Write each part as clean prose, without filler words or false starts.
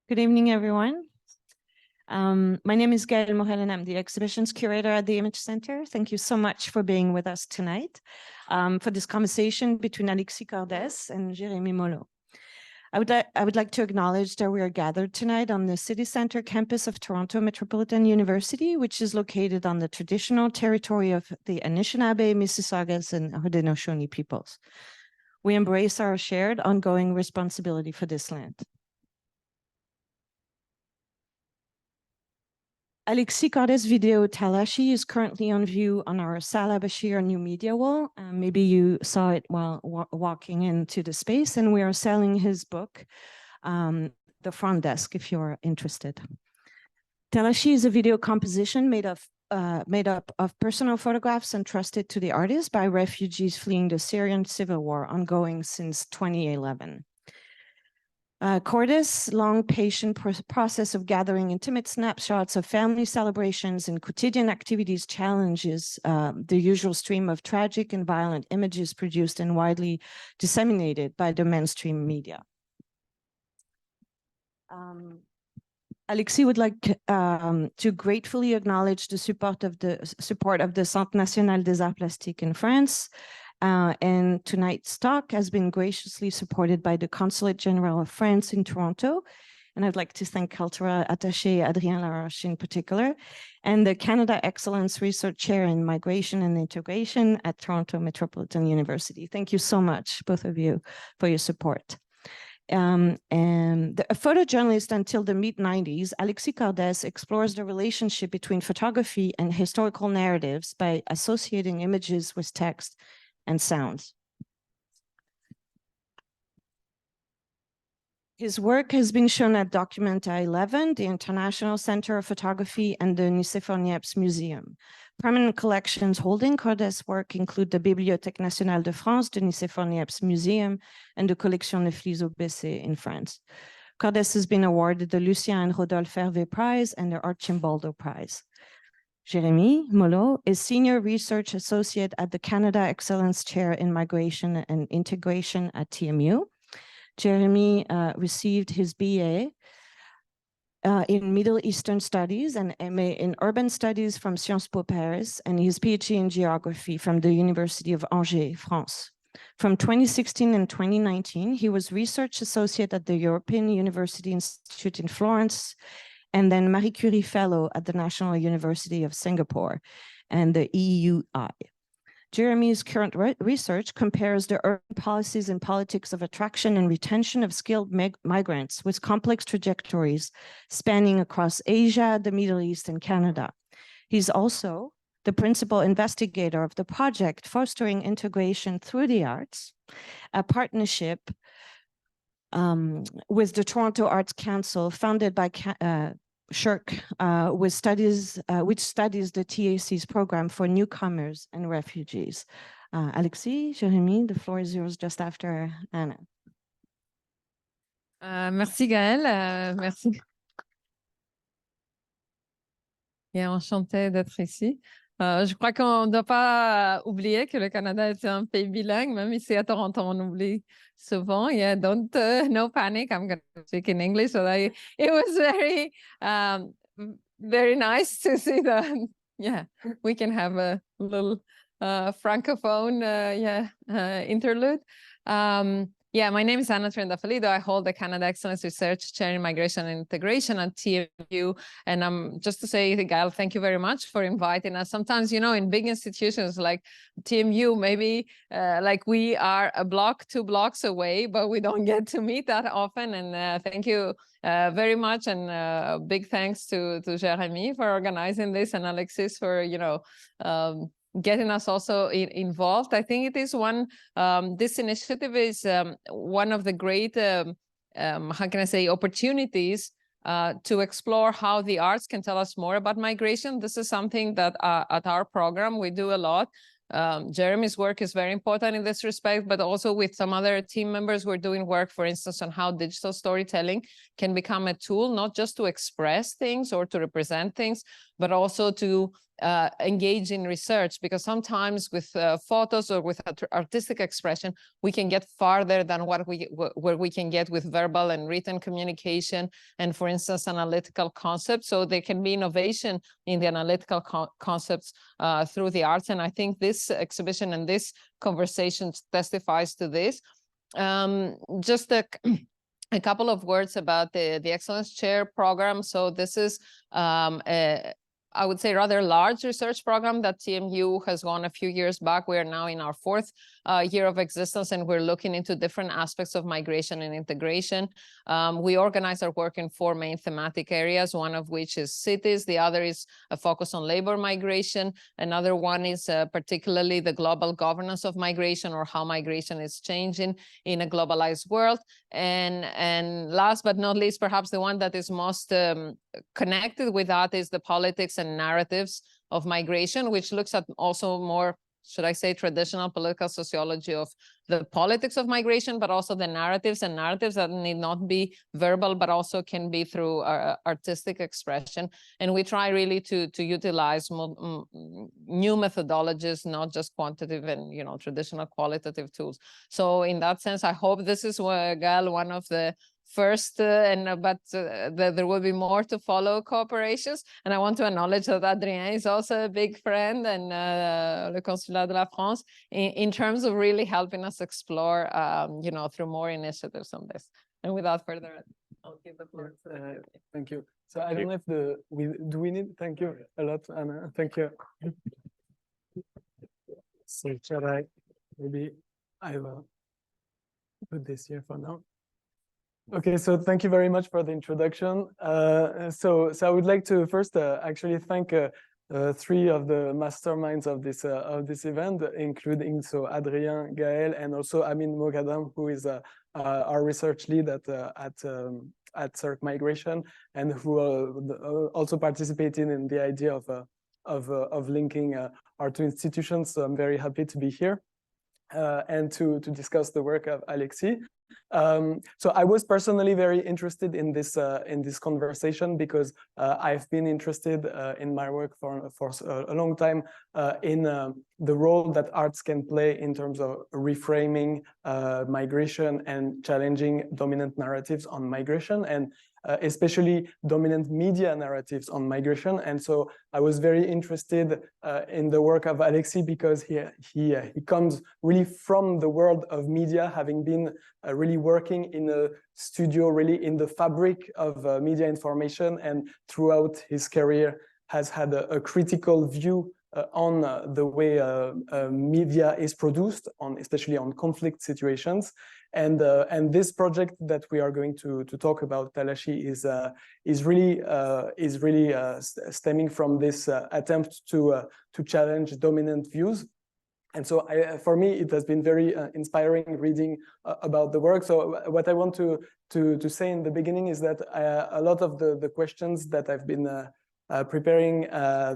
Good evening, everyone. My name is Gaëlle Morel, and I'm the exhibitions curator at the Image Center. Thank you so much for being with us tonight for this conversation between Alexis Cordesse and Jérémie Molho. I would like to acknowledge that we are gathered tonight on the City Center campus of Toronto Metropolitan University, which is located on the traditional territory of the Anishinaabe, Mississaugas, and Haudenosaunee peoples. We embrace our shared ongoing responsibility for this land. Alexis Cordesse's video Talashi is currently on view on our Salah Bachir New Media Wall. Maybe you saw it while walking into the space, and we are selling his book, The Front Desk, if you're interested. Talashi is a video composition made up of personal photographs entrusted to the artist by refugees fleeing the Syrian civil war ongoing since 2011. Cordesse's long, patient process of gathering intimate snapshots of family celebrations and quotidian activities challenges the usual stream of tragic and violent images produced and widely disseminated by the mainstream media. Alexis would like to gratefully acknowledge the support of the Centre National des Arts Plastiques in France. And tonight's talk has been graciously supported by the Consulate General of France in Toronto. And I'd like to thank Cultural Attaché Adrien Laroche in particular, and the Canada Excellence Research Chair in Migration and Integration at Toronto Metropolitan University. Thank you so much, both of you, for your support. A photojournalist until the mid-90s, Alexis Cordesse explores the relationship between photography and historical narratives by associating images with text and sounds. His work has been shown at Documenta 11, the International Center of Photography, and the Nicéphore Niepce Museum. Permanent collections holding Cordesse's work include the Bibliothèque Nationale de France, the Nicéphore Niepce Museum, and the Collection de Flies-Aubessé in France. Cordesse has been awarded the Lucien and Rodolphe Hervé Prize and the Archimboldo Prize. Jérémie Molho is Senior Research Associate at the Canada Excellence Chair in Migration and Integration at TMU. Jérémie received his BA in Middle Eastern Studies and MA in Urban Studies from Sciences Po Paris, and his PhD in Geography from the University of Angers, France. From 2016 and 2019, he was Research Associate at the European University Institute in Florence, and then Marie Curie Fellow at the National University of Singapore and the EUI. Jérémie's current research compares the urban policies and politics of attraction and retention of skilled migrants with complex trajectories spanning across Asia, the Middle East, and Canada. He's also the principal investigator of the project Fostering Integration Through the Arts, a partnership with the Toronto Arts Council founded by CERC, which studies the TAC's program for newcomers and refugees. Alexis, Jérémie, the floor is yours just after Anna. Merci Gaëlle, merci. Et enchantée d'être ici. Je crois qu'on ne doit pas oublier que le Canada est un pays bilingue, même ici à Toronto, on oublie souvent. Yeah, no panic, I'm going to speak in English. So it was very nice to see that, we can have a little francophone interlude. My name is Ana Trindafilido. I hold the Canada Excellence Research Chair in Migration and Integration at TMU. And just to say, Gaëlle, thank you very much for inviting us. Sometimes, in big institutions like TMU, maybe like we are a block, 2 blocks away, but we don't get to meet that often. And thank you very much. And big thanks to Jérémie for organizing this, and Alexis for, getting us also involved. I think it is this initiative is one of the great, opportunities to explore how the arts can tell us more about migration. This is something that at our program we do a lot. Jérémie's work is very important in this respect, but also with some other team members, we're doing work, for instance, on how digital storytelling can become a tool, not just to express things or to represent things, but also to engage in research, because sometimes with photos or with artistic expression, we can get farther than where we can get with verbal and written communication, and for instance, analytical concepts. So there can be innovation in the analytical concepts through the arts. And I think this exhibition and this conversation testifies to this. Just a couple of words about the Excellence Chair program. So this is I would say rather large research program that TMU has gone a few years back. We are now in our 4th year of existence, and we're looking into different aspects of migration and integration. We organize our work in 4 main thematic areas, one of which is cities. The other is a focus on labor migration. Another one is particularly the global governance of migration, or how migration is changing in a globalized world. And last but not least, perhaps the one that is most connected with that is the politics and narratives of migration, which looks at also more, should I say, traditional political sociology of the politics of migration, but also the narratives, and narratives that need not be verbal, but also can be through artistic expression. And we try really to utilize new methodologies, not just quantitative and, you know, traditional qualitative tools. So in that sense, I hope this is, Gal, one of the first, but there will be more to follow cooperations. And I want to acknowledge that Adrien is also a big friend, and Le Consulat de la France, in terms of really helping us explore, you know, through more initiatives on this. And without further ado, I'll give the floor. Thank you. So I don't know if we need, thank you a lot, Anna. Thank you. So maybe I will put this here for now. Okay, so thank you very much for the introduction. So I would like to first actually thank 3 of the masterminds of this event, including Adrien, Gaël, and also Amin Moghadam, who is our research lead at CERC Migration, and who also participated in the idea of linking our 2 institutions. So I'm very happy to be here and to discuss the work of Alexis. So I was personally very interested in this conversation, because I've been interested in my work for a long time in the role that arts can play in terms of reframing migration and challenging dominant narratives on migration, and especially dominant media narratives on migration. And so I was very interested in the work of Alexis, because he comes really from the world of media, having been really working in a studio, really in the fabric of media information, and throughout his career has had a critical view on the way media is produced, especially on conflict situations. And this project that we are going to talk about, Talashi, is really stemming from this attempt to challenge dominant views. And so for me, it has been very inspiring reading about the work. So what I want to say in the beginning is that a lot of the questions that I've been preparing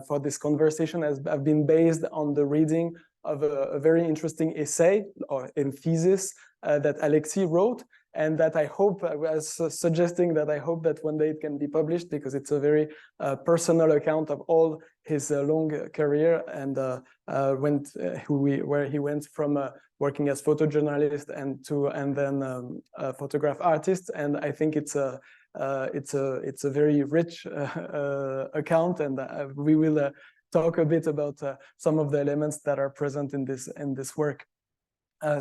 for this conversation have been based on the reading of a very interesting essay or thesis that Alexis wrote, and that I hope, I was suggesting that I hope that one day it can be published, because it's a very personal account of all his long career, and where he went from working as photojournalist and then photograph artist. And I think it's a very rich account, and we will talk a bit about some of the elements that are present in this work.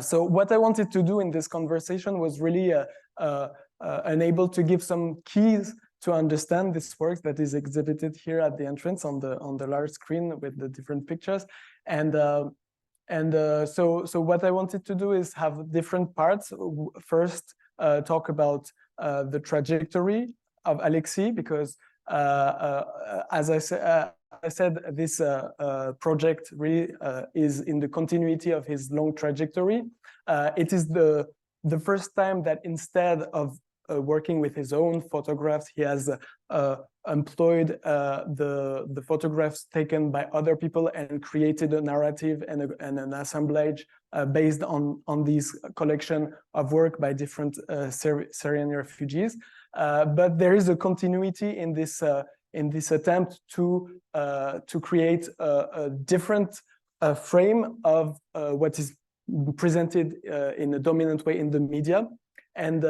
So what I wanted to do in this conversation was really unable to give some keys to understand this work that is exhibited here at the entrance on the large screen with the different pictures. And so what I wanted to do is have different parts. First, talk about the trajectory of Alexis, because as I said, this project really is in the continuity of his long trajectory. It is the first time that instead of working with his own photographs, he has employed the photographs taken by other people and created a narrative and an assemblage based on these collection of work by different Syrian refugees. But there is a continuity in this in this attempt to create a different frame of what is presented in a dominant way in the media. And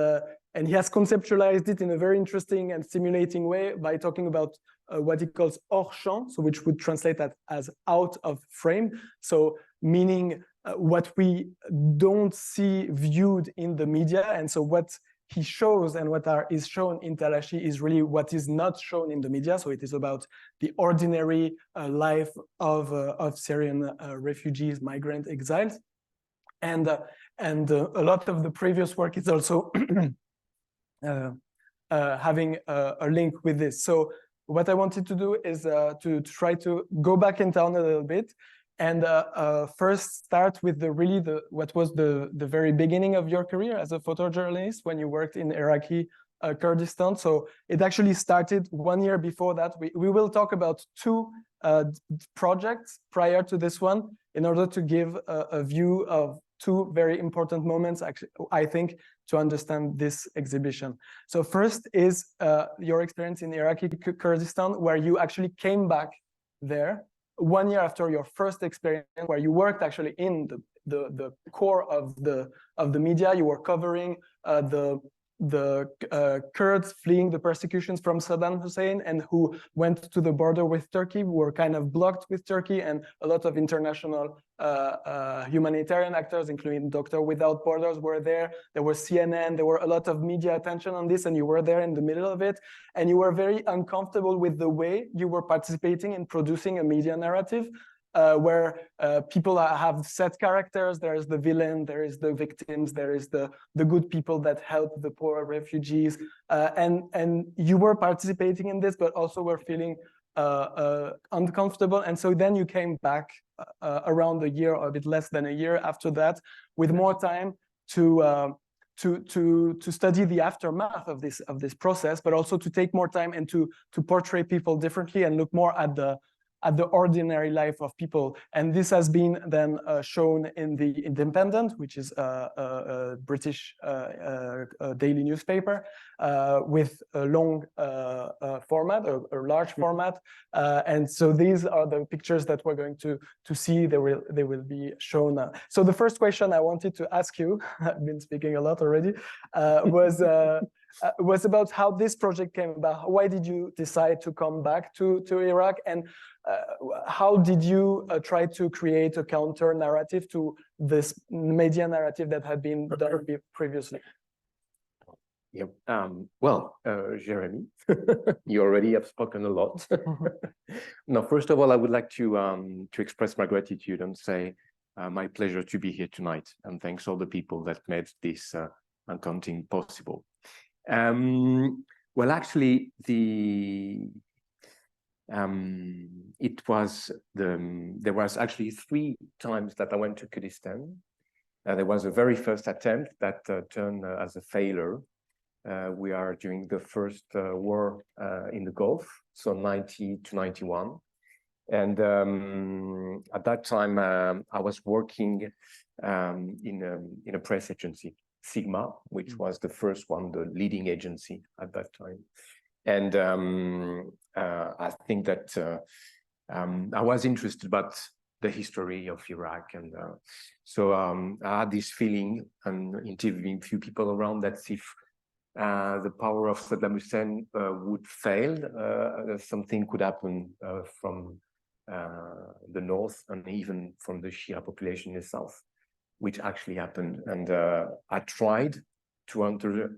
he has conceptualized it in a very interesting and stimulating way by talking about what he calls hors champ, so which would translate that as out of frame. So meaning what we don't see viewed in the media. And so what he shows and what is shown in Talashi is really what is not shown in the media. So it is about the ordinary life of Syrian refugees, migrant exiles. And a lot of the previous work is also having a link with this. So what I wanted to do is to try to go back in town a little bit and first start with what was the very beginning of your career as a photojournalist when you worked in Iraqi Kurdistan. So it actually started 1 year before that. We will talk about two projects prior to this one in order to give a view of two very important moments, actually, I think, to understand this exhibition. So first is your experience in Iraqi Kurdistan, where you actually came back there 1 year after your first experience, where you worked actually in the core of the media. You were covering the Kurds fleeing the persecutions from Saddam Hussein and who went to the border with Turkey, were kind of blocked with Turkey, and a lot of international humanitarian actors, including Doctor Without Borders, were there. There was CNN, there were a lot of media attention on this, and you were there in the middle of it, and you were very uncomfortable with the way you were participating in producing a media narrative. Where people have set characters. There is the villain, there is the victims, there is the good people that help the poor refugees, and you were participating in this, but also were feeling uncomfortable. And so then you came back around a year or a bit less than a year after that, with more time to study the aftermath of this process, but also to take more time and to portray people differently and look more at the ordinary life of people. And this has been then shown in The Independent, which is a British daily newspaper with a long format, a large format. And so these are the pictures that we're going to see. They will be shown. So the first question I wanted to ask you, I've been speaking a lot already, was about how this project came about. Why did you decide to come back to Iraq? And how did you try to create a counter narrative to this media narrative that had been done previously? Yeah. Well, Jérémie, you already have spoken a lot. No, first of all, I would like to express my gratitude and say my pleasure to be here tonight, and thanks all the people that made this accounting possible. Well, actually, there was actually 3 times that I went to Kurdistan. There was a very first attempt that turned as a failure. We are during the first war in the Gulf, so 90 to 91. And at that time, I was working in a press agency, Sigma, which was the first one, the leading agency at that time. And I think that I was interested about the history of Iraq. And so I had this feeling, and interviewing a few people around, that if the power of Saddam Hussein would fail, something could happen from the north and even from the Shia population in the south, which actually happened. And I tried to enter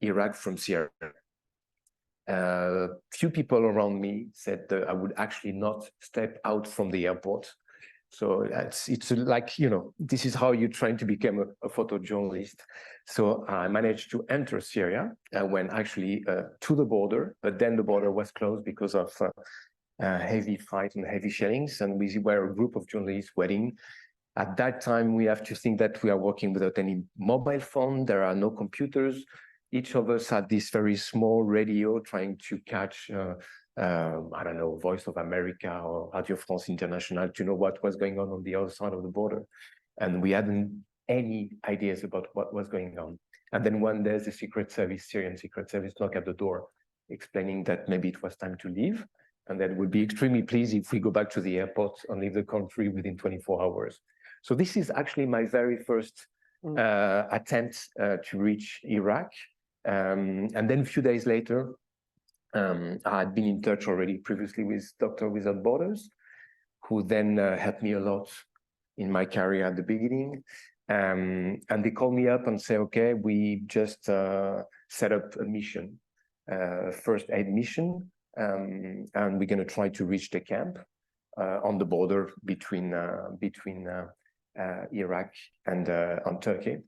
Iraq from Syria. Few people around me said that I would actually not step out from the airport. So it's like, you know, this is how you're trying to become a photojournalist. So I managed to enter Syria. I went actually to the border, but then the border was closed because of heavy fight and heavy shellings. And we were a group of journalists waiting. At that time, we have to think that we are working without any mobile phone. There are no computers. Each of us had this very small radio trying to catch, I don't know, Voice of America or Radio France International to know what was going on the other side of the border. And we hadn't any ideas about what was going on. And then one day, the Secret Service, Syrian Secret Service, knocked at the door explaining that maybe it was time to leave, and that would be extremely pleased if we go back to the airport and leave the country within 24 hours. So this is actually my very first attempt to reach Iraq. And then a few days later, I had been in touch already previously with Doctors Without Borders, who then helped me a lot in my career at the beginning. And they called me up and say, okay, we just set up a mission, first aid mission, and we're going to try to reach the camp on the border between Iraq and Turkey.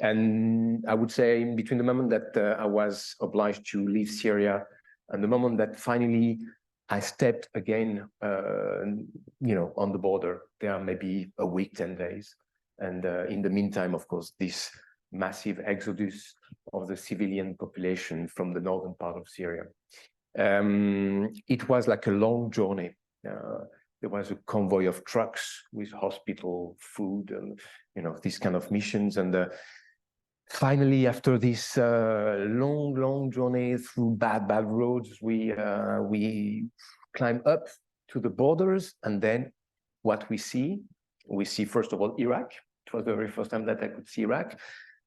And I would say between the moment that I was obliged to leave Syria and the moment that finally I stepped again, you know, on the border, there are maybe a week, 10 days. And in the meantime, of course, this massive exodus of the civilian population from the northern part of Syria. It was like a long journey. There was a convoy of trucks with hospital, food, and you know, these kind of missions. And finally, after this long journey through bad roads, we climb up to the borders, and then what we see first of all Iraq. It was the very first time that I could see Iraq.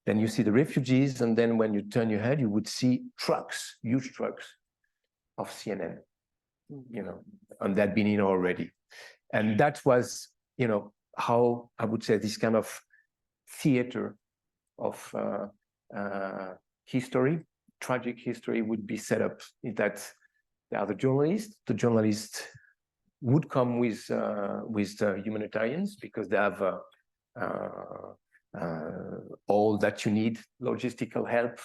Then you see the refugees, and then when you turn your head, you would see trucks, huge trucks of CNN, you know, and they'd been in already. And that was, you know, how I would say this kind of theater of history, tragic history, would be set up. That there are the journalists would come with the humanitarians because they have all that you need, logistical help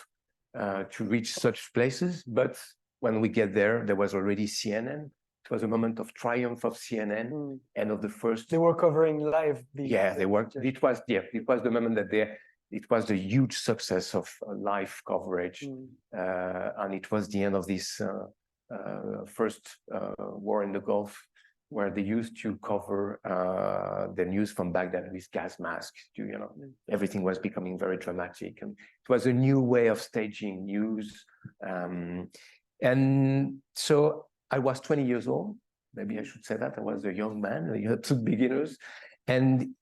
to reach such places. But when we get there, there was already CNN. It was a moment of triumph of CNN and of the first. They were covering live. They were. It was the moment that it was the huge success of live coverage, and it was the end of this first war in the Gulf, where they used to cover the news from Baghdad with gas masks. You know, everything was becoming very dramatic, and it was a new way of staging news. And so I was 20 years old. Maybe I should say that I was a young man. You had two beginners, and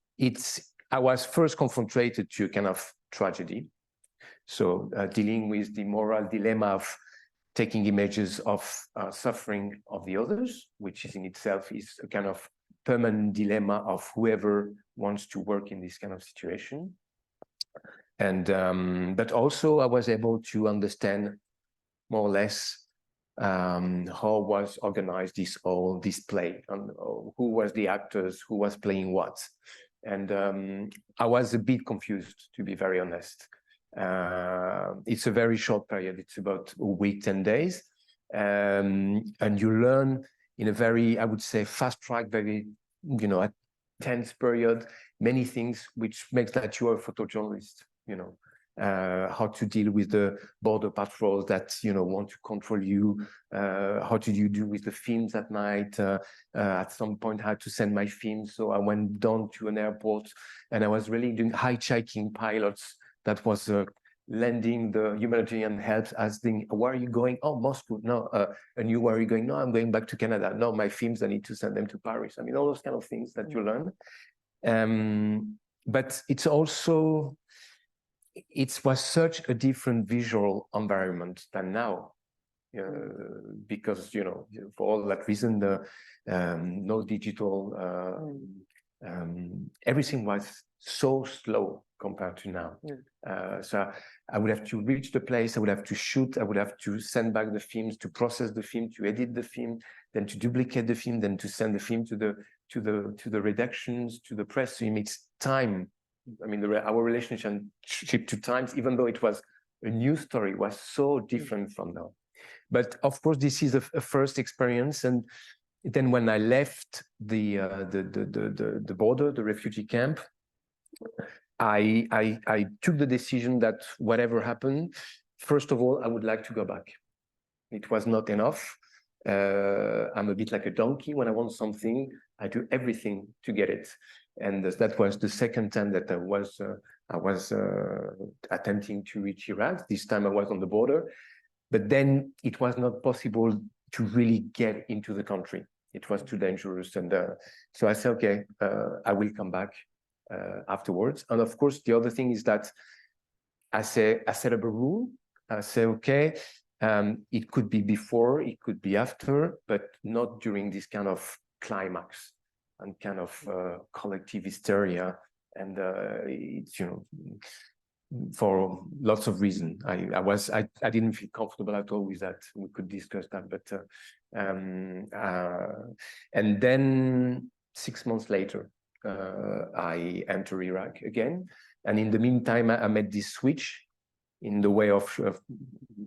I was first confronted to a kind of tragedy. So dealing with the moral dilemma of taking images of suffering of the others, which is in itself is a kind of permanent dilemma of whoever wants to work in this kind of situation. And but also I was able to understand more or less how was organized this play, and who was the actors, who was playing what. And I was a bit confused, to be very honest. It's a very short period. It's about a week, 10 days. And you learn in a very, I would say, fast track, very, you know, tense period, many things, which makes that you are a photojournalist, you know. How to deal with the border patrols that, you know, want to control you, how do you do with the films at night. At some point I had to send my films, so I went down to an airport and I was really doing hitchhiking pilots that was lending the humanitarian help, asking, where are you going? Oh, Moscow. No. And you, where are you going? No, I'm going back to Canada. No, my films, I need to send them to Paris. I mean, all those kind of things that you learn. But it's also, it was such a different visual environment than now, because, you know, for all that reason, no digital, everything was so slow compared to now. So I would have to reach the place, I would have to shoot, I would have to send back the films, to process the film, to edit the film, then to duplicate the film, then to send the film to the redactions, to the press. So it makes time. I mean, our relationship to times, even though it was a new story, was so different from now. But of course, this is a first experience. And then when I left the border, the refugee camp, I took the decision that whatever happened, first of all, I would like to go back. It was not enough. I'm a bit like a donkey. When I want something, I do everything to get it. And that was the second time that I was attempting to reach Iraq. This time I was on the border. But then it was not possible to really get into the country. It was too dangerous. And so I said, okay, I will come back afterwards. And of course, the other thing is that I set up a rule. I say, okay, it could be before, it could be after, but not during this kind of climax and kind of collective hysteria. And it's, you know, for lots of reasons. I didn't feel comfortable at all with that. We could discuss that, but and then 6 months later, I enter Iraq again. And in the meantime, I made this switch in the way of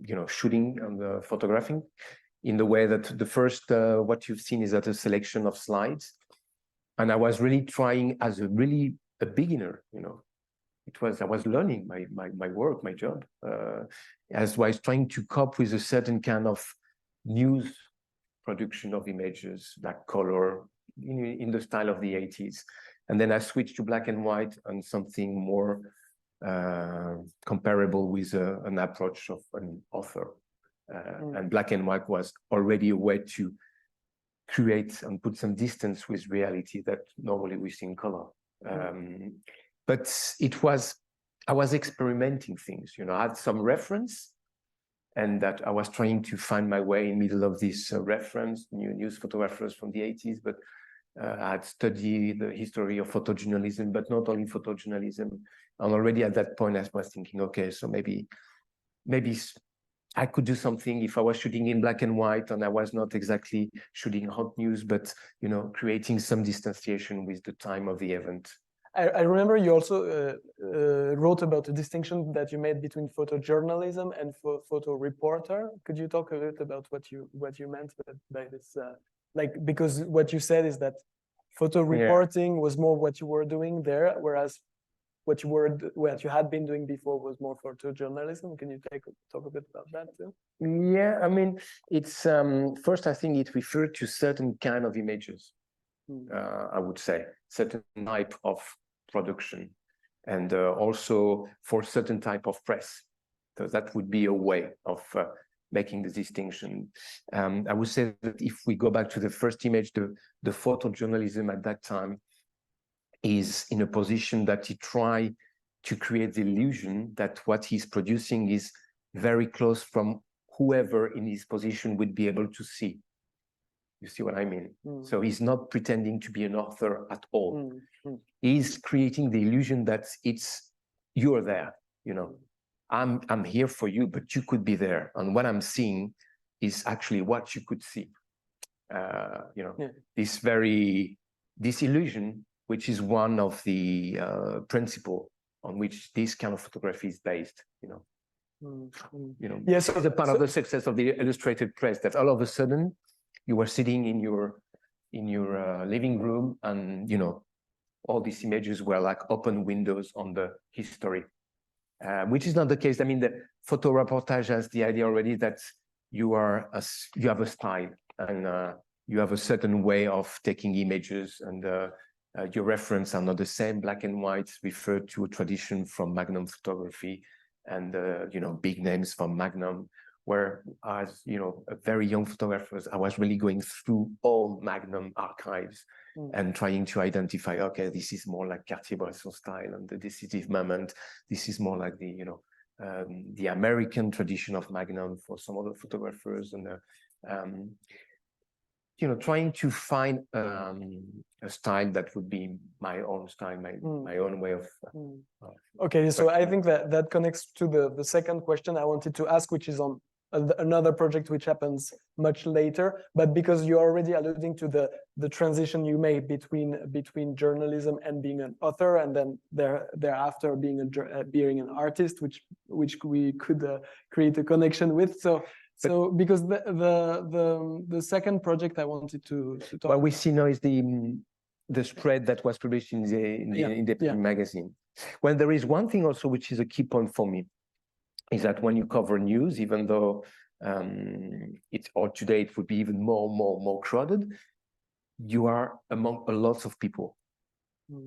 you know, shooting and photographing, in the way that the first what you've seen is that a selection of slides, and I was really trying as a beginner, you know. I was learning my work, my job, as I was trying to cope with a certain kind of news production of images, like color, in the style of the 80s. And then I switched to black and white and something more comparable with an approach of an author. And black and white was already a way to create and put some distance with reality that normally we see in color. But I was experimenting things, you know. I had some reference, and that I was trying to find my way in the middle of this reference, news photographers from the 80s, but I had studied the history of photojournalism, but not only photojournalism. And already at that point, I was thinking, okay, so maybe I could do something if I was shooting in black and white, and I was not exactly shooting hot news, but, you know, creating some distanciation with the time of the event. I remember you also wrote about a distinction that you made between photojournalism and photo reporter. Could you talk a little about what you meant by this? Like, because what you said is that photo reporting was more what you were doing there, whereas what you had been doing before was more photojournalism. Can you talk a bit about that too? Yeah, I mean, it's first, I think it referred to certain kind of images. I would say certain type of production, and also for certain type of press. So that would be a way of making the distinction. I would say that if we go back to the first image, the photojournalism at that time is in a position that he tried to create the illusion that what he's producing is very close from whoever in his position would be able to see. You see what I mean? So he's not pretending to be an author at all. He's creating the illusion that you're there, you know. I'm here for you, but you could be there. And what I'm seeing is actually what you could see. You know, this illusion, which is one of the principle on which this kind of photography is based, you know. You know, yes, it's a part of the success of the illustrated press, that all of a sudden you were sitting in your living room, and, you know, all these images were like open windows on the history, which is not the case. I mean, the photo reportage has the idea already that you have a style, and you have a certain way of taking images, and your reference are not the same. Black and white refer to a tradition from Magnum photography, and you know, big names from Magnum. Where, as you know, a very young photographers, I was really going through all Magnum archives and trying to identify, okay, this is more like Cartier-Bresson style, and the decisive moment. This is more like the, you know, the American tradition of Magnum for some other photographers, and you know, trying to find a style that would be my own style, my own way of. Okay, so I think that connects to the second question I wanted to ask, which is on another project which happens much later, but because you're already alluding to the transition you made between journalism and being an author, and then thereafter being an artist, which we could create a connection with. So because the second project I wanted to talk. What we see now is the spread that was published in the magazine. Well, there is one thing also which is a key point for me, is that when you cover news, even though today it would be even more crowded, you are among a lot of people.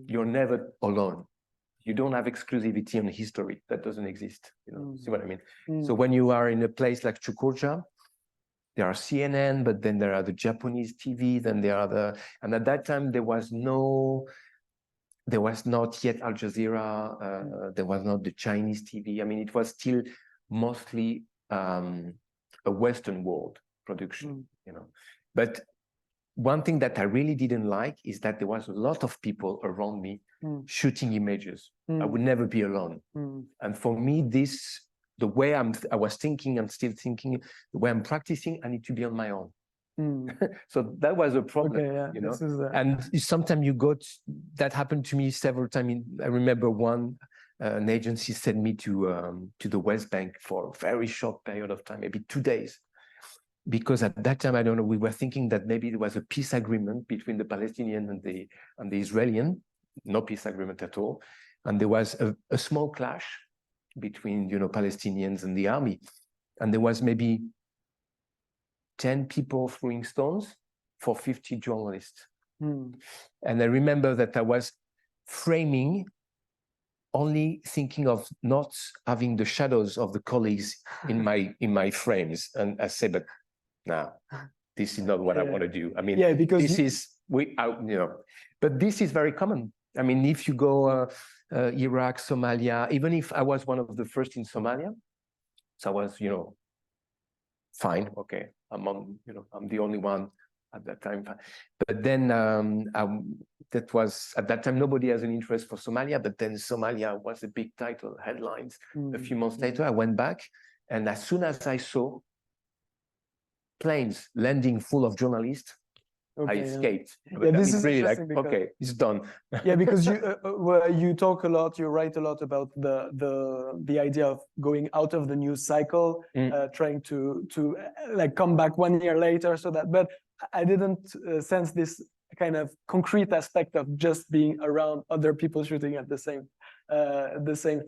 You're never alone. you don't have exclusivity on history. That doesn't exist. You know, see what I mean? So when you are in a place like Chukotka, there are CNN, but then there are the Japanese TV, then there are and at that time there was not yet Al Jazeera, there was not the Chinese TV. I mean, it was still mostly a Western world production, you know. But one thing that I really didn't like is that there was a lot of people around me shooting images. I would never be alone. And for me, the way I was thinking, I'm still thinking, the way I'm practicing, I need to be on my own. So that was a problem, you know. And sometimes that happened to me several times. I remember an agency sent me to the West Bank for a very short period of time, maybe 2 days. Because at that time, I don't know, we were thinking that maybe there was a peace agreement between the Palestinian and the Israeli, no peace agreement at all. And there was a small clash between, you know, Palestinians and the army. And there was maybe 10 people throwing stones for 50 journalists. And I remember that I was framing, only thinking of not having the shadows of the colleagues in my frames. And I said, but no, this is not what I want to do. I mean, because this is, you know, but this is very common. I mean, if you go Iraq, Somalia, even if I was one of the first in Somalia, so I was, you know, fine, okay, I'm the only one at that time. But then that was, at that time, nobody has an interest for Somalia, but then Somalia was a big title, headlines. A few months later, I went back, and as soon as I saw planes landing full of journalists, I escaped. Yeah, this is really like, because, okay, it's done. Yeah, because you talk a lot, you write a lot about the idea of going out of the news cycle, trying to like come back 1 year later, so that. But I didn't sense this kind of concrete aspect of just being around other people shooting at the same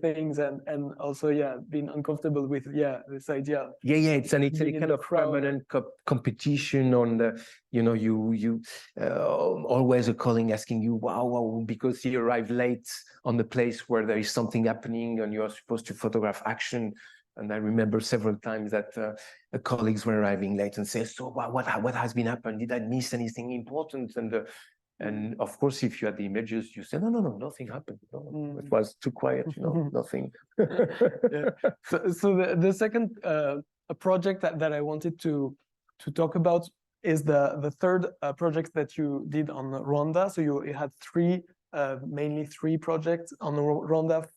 things, and also being uncomfortable with this idea. It's a kind of permanent competition on the, you know, you always a colleague asking you, wow, because you arrive late on the place where there is something happening and you are supposed to photograph action. And I remember several times that colleagues were arriving late and say, so what has been happened? Did I miss anything important? And of course, if you had the images, you say, no, nothing happened. No, it was too quiet, you know, nothing. So the second project that I wanted to talk about is the third project that you did on Rwanda. So you had mainly three projects on Rwanda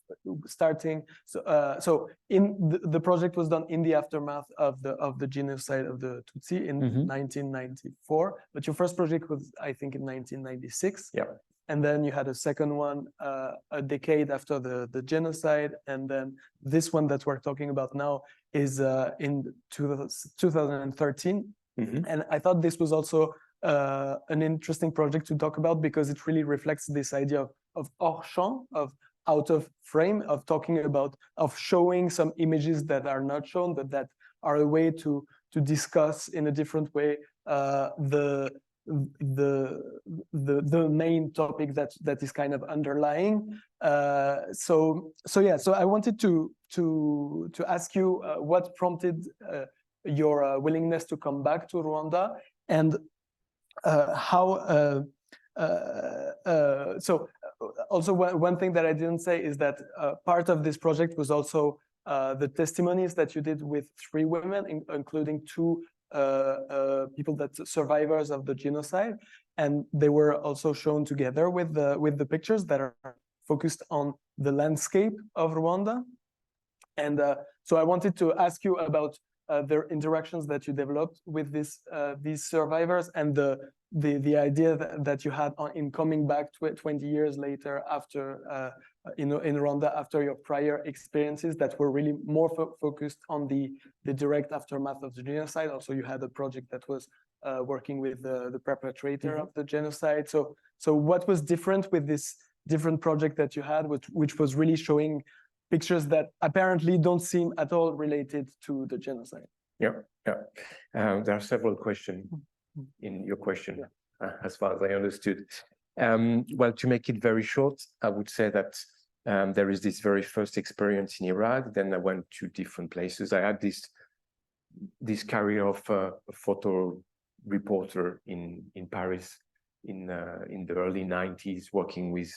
starting. So in the project was done in the aftermath of the genocide of the Tutsi in 1994. But your first project was, I think, in 1996. Yeah. And then you had a second one a decade after the genocide. And then this one that we're talking about now is in 2013. And I thought this was also an interesting project to talk about because it really reflects this idea of hors champ, of out of frame, of talking about, of showing some images that are not shown, but that are a way to discuss in a different way the main topic that is kind of underlying. So I wanted to ask you what prompted your willingness to come back to Rwanda, and how so also one thing that I didn't say is that part of this project was also the testimonies that you did with 3 women, including 2 people that survivors of the genocide, and they were also shown together with the pictures that are focused on the landscape of Rwanda. And so I wanted to ask you about the interactions that you developed with these survivors, and the idea that you had in coming back 20 years later after in Rwanda, after your prior experiences that were really more focused on the direct aftermath of the genocide. Also, you had a project that was working with the perpetrator of the genocide. So what was different with this different project that you had, which was really showing pictures that apparently don't seem at all related to the genocide? There are several questions in your question, as far as I understood. Well, to make it very short, I would say that There is this very first experience in Iraq. Then I went to different places. I had this career of a photo reporter in Paris in the early 90s, working with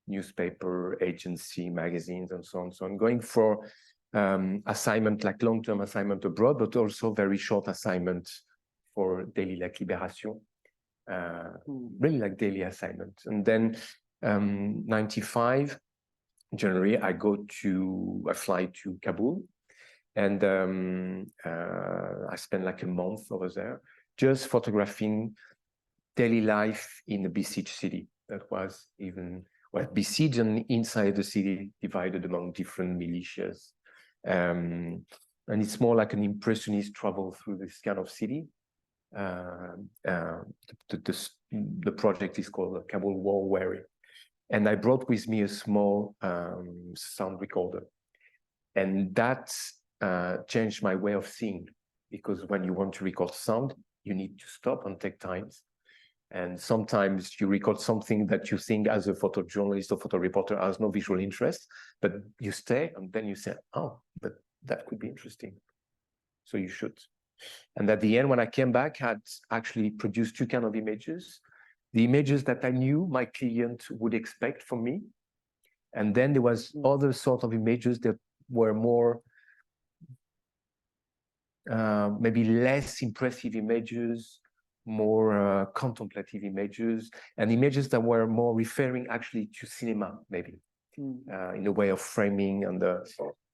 newspaper, agency, magazines, and so on. So I'm going for assignment, like long-term assignment abroad, but also very short assignment for daily, like Libération, really like daily assignment. And then 95, January, I fly to Kabul, and I spent like a month over there, just photographing daily life in a besieged city that was besieged and inside the city, divided among different militias. And it's more like an impressionist travel through this kind of city. The project is called Kabul War Weary. And I brought with me a small sound recorder. And that changed my way of seeing, because when you want to record sound, you need to stop and take time. And sometimes you record something that you think as a photojournalist or photo reporter has no visual interest, but you stay and then you say, oh, but that could be interesting. So you should. And at the end, when I came back, I had actually produced two kinds of images. The images that I knew my client would expect from me. And then there was other sort of images that were more, maybe less impressive images, more contemplative images, and images that were more referring actually to cinema, maybe, in a way of framing.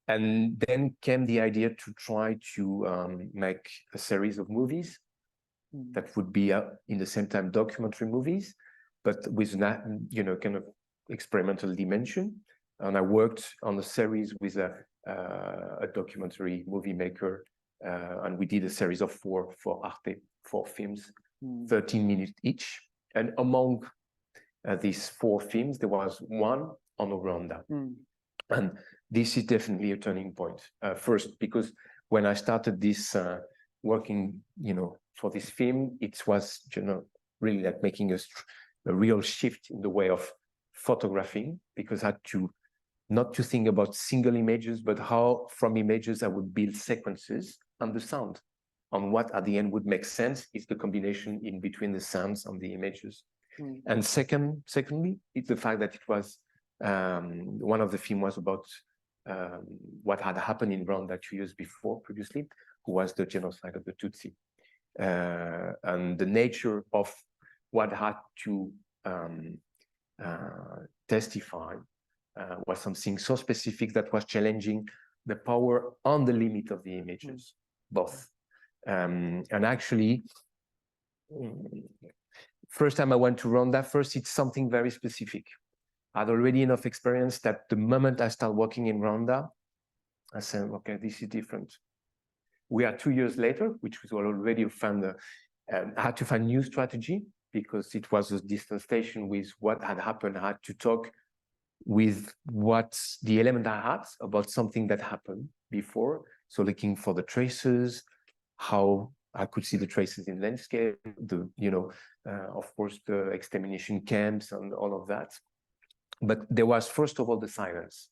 And then came the idea to try to make a series of movies that would be in the same time documentary movies, but with kind of experimental dimension. And I worked on a series with a documentary movie maker, and we did a series of four Arte, 4 films, 13 minutes each. And among these 4 films, there was one on Rwanda. And this is definitely a turning point. First, because when I started this working, for this film, it was, really like making a real shift in the way of photographing, because I had to not to think about single images, but how from images I would build sequences and the sound. On what at the end would make sense is the combination in between the sounds and the images. And secondly, it's the fact that it was one of the film was about what had happened in Rwanda 2 years previously, who was the genocide of the Tutsi. And the nature of what had to testify was something so specific that was challenging the power on the limit of the images, both. And actually, first time I went to Rwanda, first it's something very specific. I had already enough experience that the moment I started working in Rwanda, I said, okay, this is different. We are 2 years later, which was already found, I had to find new strategy because it was a distance station with what had happened. I had to talk with what the element I had about something that happened before. So looking for the traces, how I could see the traces in landscape, of course, the extermination camps and all of that. But there was, first of all, the silence.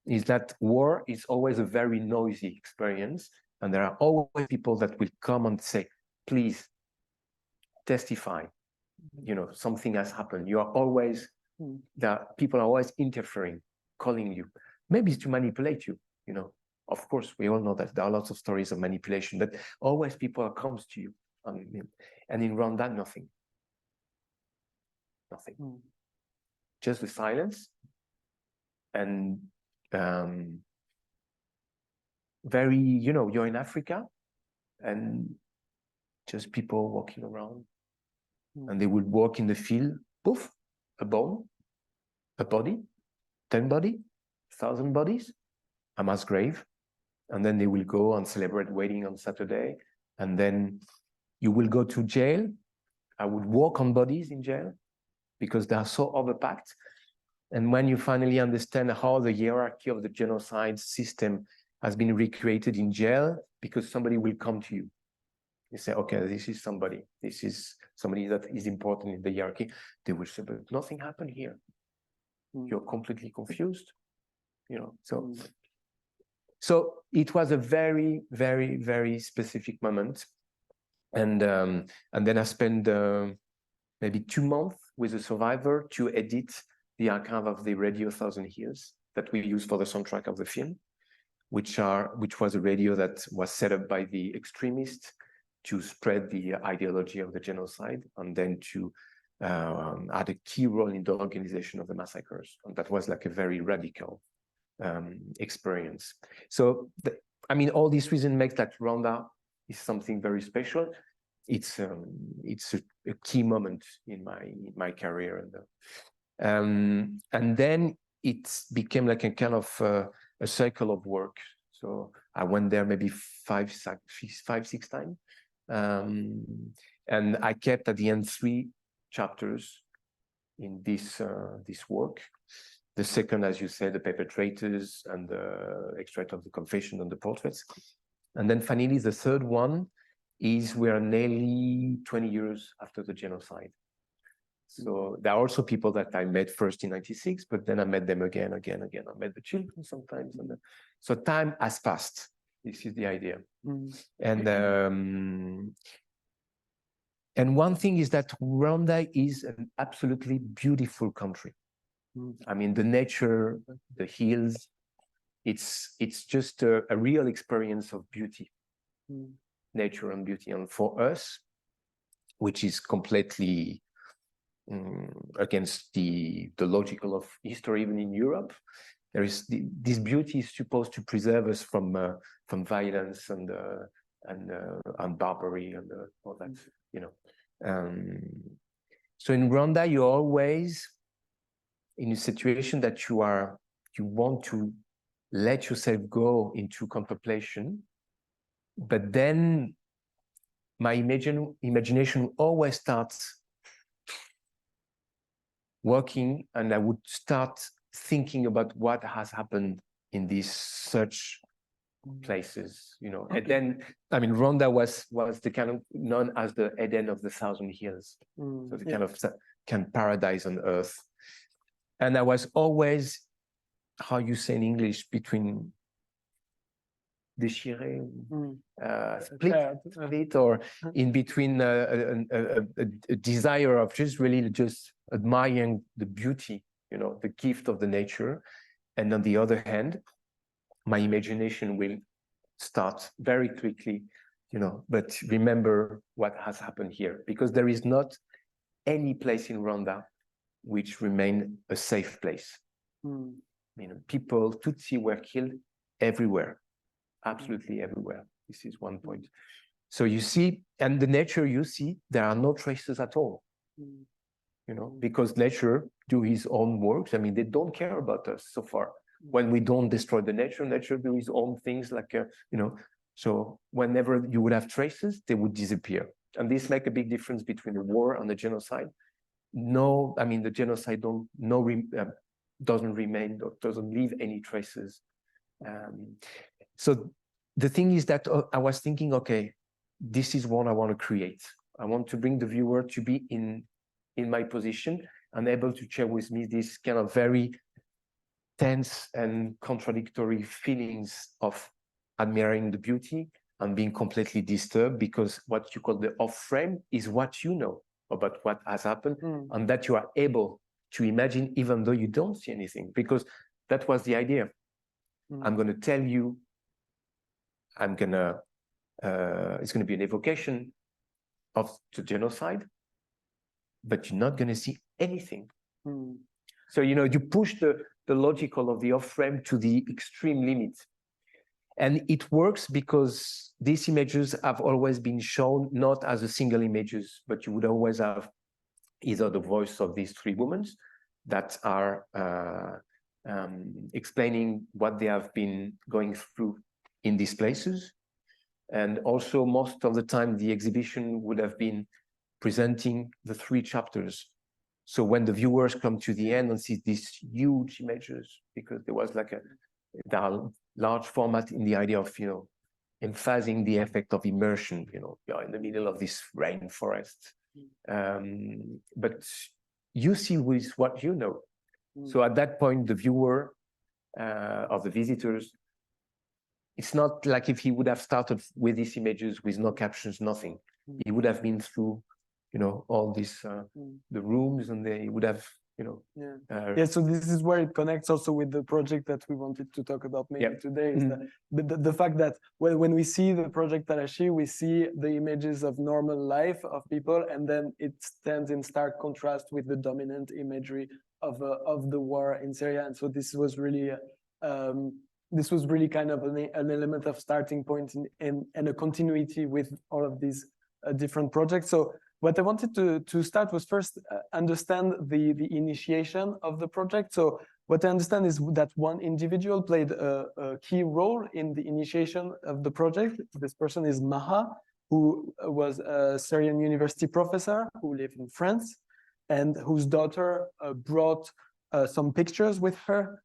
Is that war is always a very noisy experience. And there are always people that will come and say, please testify, something has happened. You are always, people are always interfering, calling you. Maybe it's to manipulate you, Of course, we all know that there are lots of stories of manipulation, but always people comes to you. And in Rwanda, nothing. Nothing. Just the silence and very, you're in Africa and just people walking around and they would walk in the field, poof, a bone, a body, 10 body, 1,000 bodies, a mass grave. And then they will go and celebrate wedding on Saturday. And then you will go to jail. I would walk on bodies in jail because they are so overpacked. And when you finally understand how the hierarchy of the genocide system has been recreated in jail, because somebody will come to you. You say, okay, this is somebody that is important in the hierarchy. They will say, but nothing happened here. you're completely confused, you know. So it was a very, very, very specific moment. And then I spent maybe 2 months with a survivor to edit the archive of the radio 1,000 Years that we use for the soundtrack of the film, which was a radio that was set up by the extremists to spread the ideology of the genocide, and then to had a key role in the organization of the massacres. And that was like a very radical experience. So, I mean, all these reasons make that Rwanda is something very special. It's a key moment in my career, and then it became like a kind of a cycle of work. So I went there maybe five, 6 times, and I kept at the end 3 chapters in this work. The second, as you said, the perpetrators and the extract of the confession and the portraits. And then finally, the third one is we are nearly 20 years after the genocide. So there are also people that I met first in 96, but then I met them again. I met the children sometimes. So time has passed. This is the idea. And one thing is that Rwanda is an absolutely beautiful country. I mean, the nature, the hills, it's just a real experience of beauty, nature and beauty. And for us, which is completely against the logical of history, even in Europe, there is this beauty is supposed to preserve us from violence and barbary and all that, you know. So in Rwanda, you're always in a situation that you want to let yourself go into contemplation, but then my imagination always starts working, and I would start thinking about what has happened in these such places, you know. And then, I mean, Rwanda was the kind of known as the Eden of the 1,000 Years, so the kind of paradise on earth. And I was always, how you say in English, between déchiré, split, or in between a desire of just really just admiring the beauty, you know, the gift of the nature. And on the other hand, my imagination will start very quickly, you know, but remember what has happened here, because there is not any place in Rwanda which remain a safe place. You know, people, Tutsi were killed everywhere, absolutely everywhere. This is one point. So you see, and the nature you see, there are no traces at all, you know, because nature do his own works. I mean, they don't care about us so far. When we don't destroy the nature, nature do his own things, like, you know, so whenever you would have traces, they would disappear. And this makes a big difference between the war and the genocide. No, I mean, the genocide doesn't remain, doesn't leave any traces. So the thing is that I was thinking, okay, this is what I want to create. I want to bring the viewer to be in my position and able to share with me this kind of very tense and contradictory feelings of admiring the beauty and being completely disturbed, because what you call the off-frame is what you know about what has happened, and that you are able to imagine even though you don't see anything, because that was the idea. I'm going to tell you, it's going to be an evocation of the genocide, but you're not going to see anything. So, you know, you push the logical of the off-frame to the extreme limit. And it works because these images have always been shown not as a single images, but you would always have either the voice of these 3 women that are explaining what they have been going through in these places. And also most of the time, the exhibition would have been presenting the 3 chapters. So when the viewers come to the end and see these huge images, because there was like a large format in the idea of, you know, emphasizing the effect of immersion, you know, you're in the middle of this rainforest. But you see with what you know. So at that point, the viewer of the visitors, it's not like if he would have started with these images with no captions, nothing. He would have been through, you know, all these the rooms, and they would have, you know. Yeah. So this is where it connects also with the project that we wanted to talk about maybe today. Is the fact that when we see the project Talashi, we see the images of normal life of people, and then it stands in stark contrast with the dominant imagery of the war in Syria. And so this was really kind of an element of starting point and a continuity with all of these different projects. So what I wanted to start was first understand the initiation of the project. So what I understand is that one individual played a key role in the initiation of the project. This person is Maha, who was a Syrian university professor who lived in France, and whose daughter brought some pictures with her,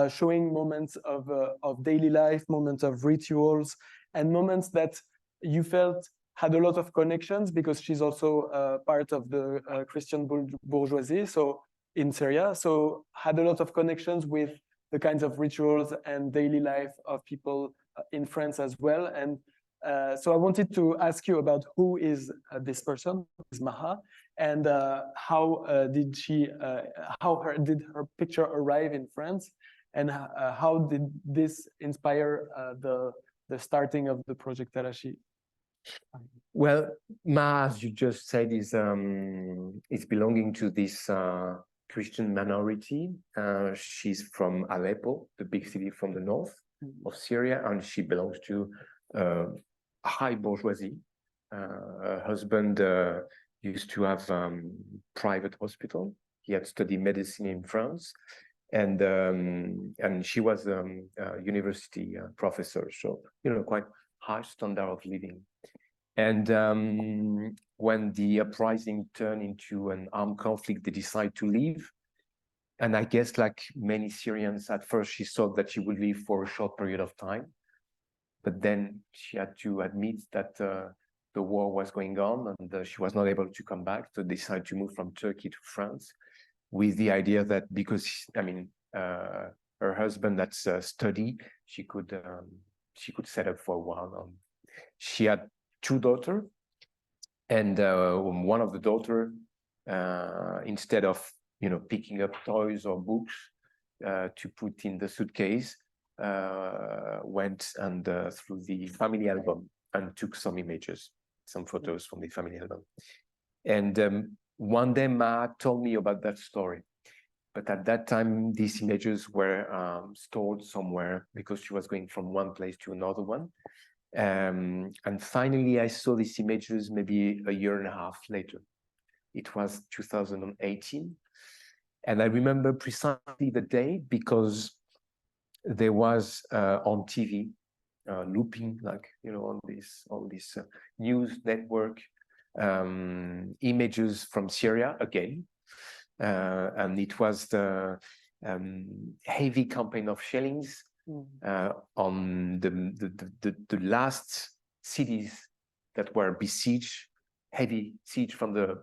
showing moments of daily life, moments of rituals, and moments that you felt had a lot of connections, because she's also part of the Christian bourgeoisie, so in Syria, so had a lot of connections with the kinds of rituals and daily life of people in France as well. And so I wanted to ask you about who is this person, is Maha, and how did her picture arrive in France, and how did this inspire the starting of the project Talashi? Well, Ma, as you just said, is belonging to this Christian minority. She's from Aleppo, the big city from the north of Syria, and she belongs to high bourgeoisie. Her husband used to have private hospital. He had studied medicine in France, and she was a university professor. So, you know, quite high standard of living. And when the uprising turned into an armed conflict, they decided to leave. And I guess, like many Syrians, at first she thought that she would leave for a short period of time. But then she had to admit that the war was going on, and she was not able to come back. So decided to move from Turkey to France, with the idea that because, I mean, her husband had studied, she could set up for a while. She had 2 daughters, and one of the daughter, instead of, you know, picking up toys or books to put in the suitcase, went and through the family album and took some images, some photos from the family album. And one day Ma told me about that story, but at that time these images were stored somewhere because she was going from one place to another one. And finally, I saw these images maybe a year and a half later. It was 2018. And I remember precisely the day because there was on TV, looping, like, you know, on this news network, images from Syria again. And it was the heavy campaign of shellings on the last cities that were besieged, heavy siege from the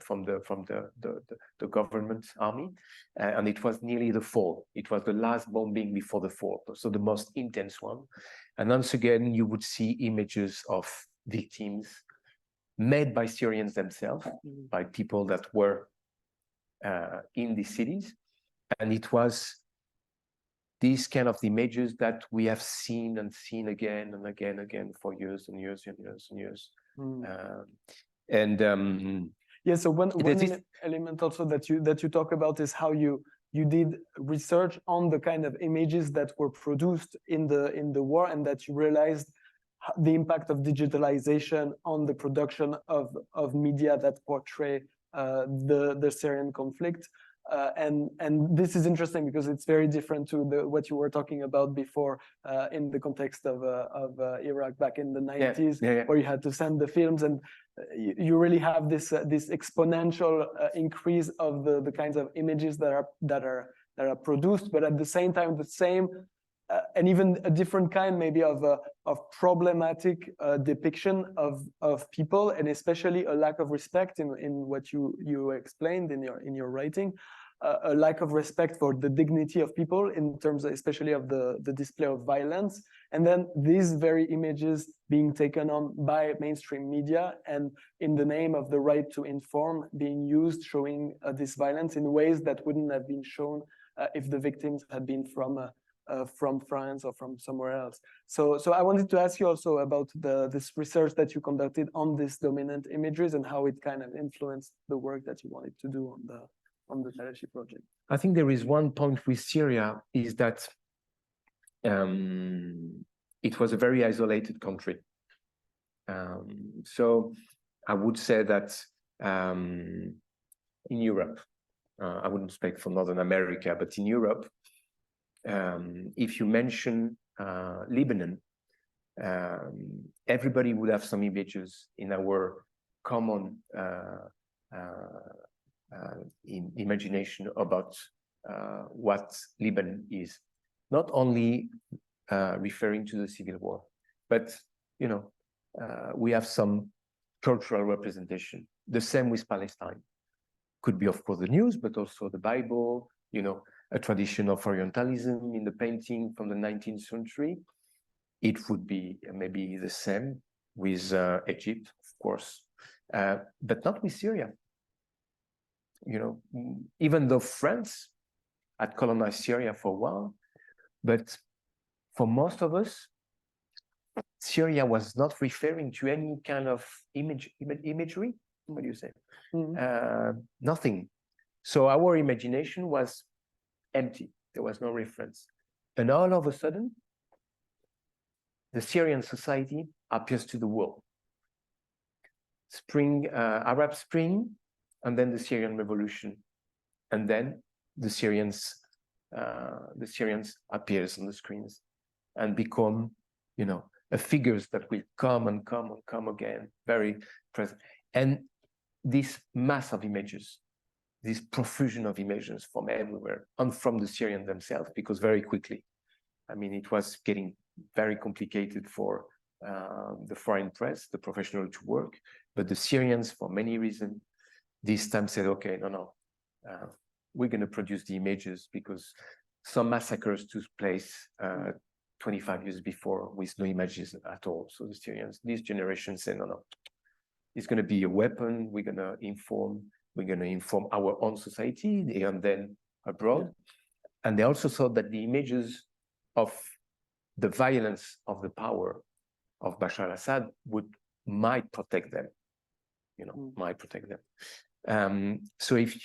government army, and it was nearly the fall. It was the last bombing before the fall, so the most intense one. And once again, you would see images of victims made by Syrians themselves, by people that were in these cities, and it was these kind of images that we have seen and seen again and again for years and years and years and years. Yeah, so one element also that you talk about is how you did research on the kind of images that were produced in the war, and that you realized the impact of digitalization on the production of media that portray the Syrian conflict. And this is interesting because it's very different to what you were talking about before in the context of Iraq back in the 90s, where you had to send the films, and you really have this exponential increase of the kinds of images that are produced, but at the same time the same and even a different kind maybe of problematic depiction of people, and especially a lack of respect in what you explained in your writing a lack of respect for the dignity of people in terms, especially of the display of violence. And then these very images being taken on by mainstream media and in the name of the right to inform being used, showing this violence in ways that wouldn't have been shown if the victims had been from France or from somewhere else. So I wanted to ask you also about this research that you conducted on these dominant imageries and how it kind of influenced the work that you wanted to do on the Talashi project. I think there is one point with Syria is that it was a very isolated country. So I would say that in Europe, I wouldn't speak for Northern America, but in Europe, if you mention Lebanon, everybody would have some images in our common imagination about what Lebanon is. Not only referring to the civil war, but we have some cultural representation. The same with Palestine. Could be, of course, the news, but also the Bible, a tradition of Orientalism in the painting from the 19th century. It would be maybe the same with Egypt, of course, but not with Syria. Even though France had colonized Syria for a while, but for most of us, Syria was not referring to any kind of imagery. What do you say? Mm-hmm. Nothing. So our imagination was empty. There was no reference. And all of a sudden, the Syrian society appears to the world. Arab Spring, and then the Syrian Revolution, and then the Syrians appears on the screens and become, figures that will come and come and come again, very present. And this mass of images, this profusion of images from everywhere and from the Syrians themselves, because very quickly, it was getting very complicated for the foreign press, the professional to work, but the Syrians, for many reasons, this time said, okay, no, we're going to produce the images because some massacres took place 25 years before with no images at all. So the Syrians, this generation said, no, it's going to be a weapon. We're going to inform our own society and then abroad. And they also thought that the images of the violence of the power of Bashar al-Assad might protect them, might protect them. So if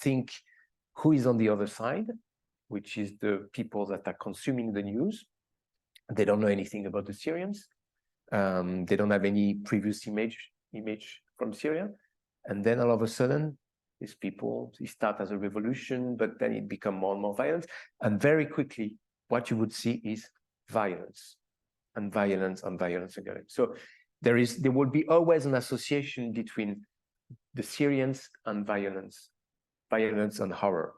think who is on the other side, which is the people that are consuming the news, they don't know anything about the Syrians. They don't have any previous image from Syria. And then all of a sudden, these people, it start as a revolution, but then it become more and more violent. And very quickly, what you would see is violence and violence and violence again. So there will be always an association between the Syrians and violence and horror.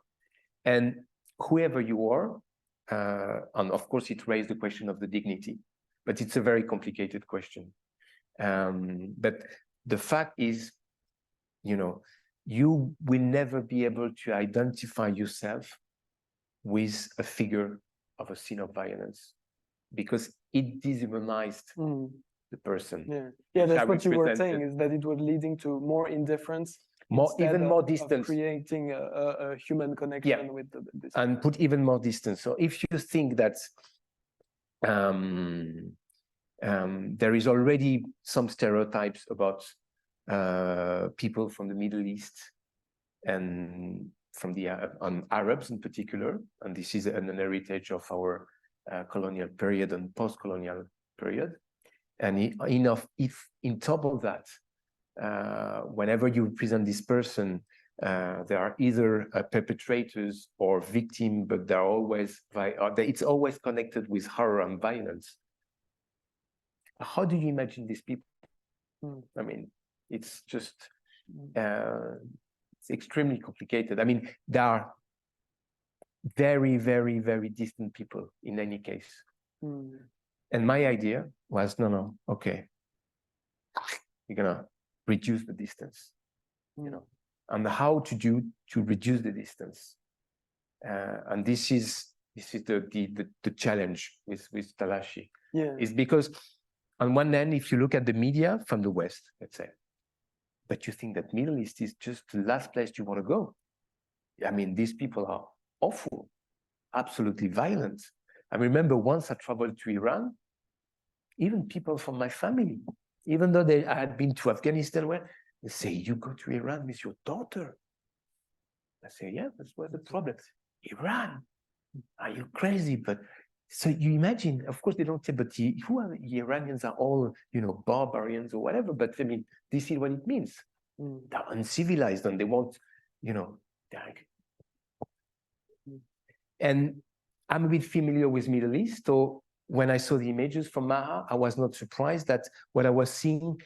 And whoever you are, and of course it raised the question of the dignity, but it's a very complicated question. But the fact is, you will never be able to identify yourself with a figure of a scene of violence because it dehumanized the person. Yeah, that's what you were saying, is that it was leading to more indifference, even more distance, creating a human connection with this, and put even more distance. So if you think that there is already some stereotypes about people from the Middle East and from the Arabs in particular, and this is an heritage of our colonial period and post-colonial period. And if in top of that, whenever you present this person, they are either perpetrators or victim, but they're always it's always connected with horror and violence. How do you imagine these people? It's just it's extremely complicated. There are very, very, very distant people in any case. And my idea was, no, okay, you're gonna reduce the distance. and how to do to reduce the distance. And this is the challenge with Talashi. Yeah. Is because on one hand, if you look at the media from the West, let's say, but you think that Middle East is just the last place you want to go. I mean, these people are awful, absolutely violent. I remember once I traveled to Iran, even people from my family, even though I had been to Afghanistan, where they say, you go to Iran with your daughter. I say, yeah, that's where the problem. Iran, are you crazy? But so you imagine, of course, they don't say, but who are the Iranians are all, you know, barbarians or whatever. But I mean, this is what it means. They're uncivilized and they want, you know, and I'm a bit familiar with Middle East. So when I saw the images from Maha, I was not surprised that what I was seeing,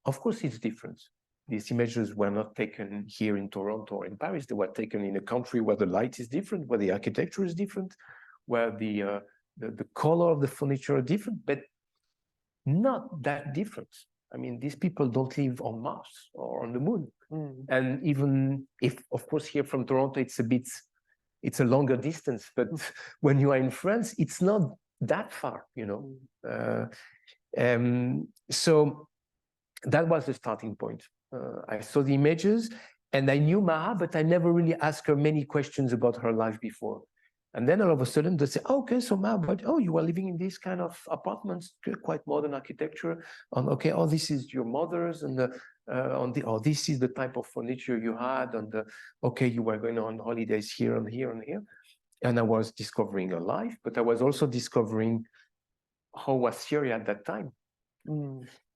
of course, it's different. These images were not taken here in Toronto or in Paris. They were taken in a country where the light is different, where the architecture is different, where the color of the furniture are different, but not that different. I mean, these people don't live on Mars or on the moon. And even if, of course, here from Toronto, it's a longer distance, but when you are in France, it's not that far, you know. So that was the starting point. I saw the images and I knew Maha, but I never really asked her many questions about her life before. And then all of a sudden they say, oh, okay, so Maha, but oh, you are living in this kind of apartments, quite modern architecture. Okay, oh, this is your mother's, and oh, this is the type of furniture you had, and okay, you were going on holidays here and here and here. And I was discovering her life, but I was also discovering how was Syria at that time.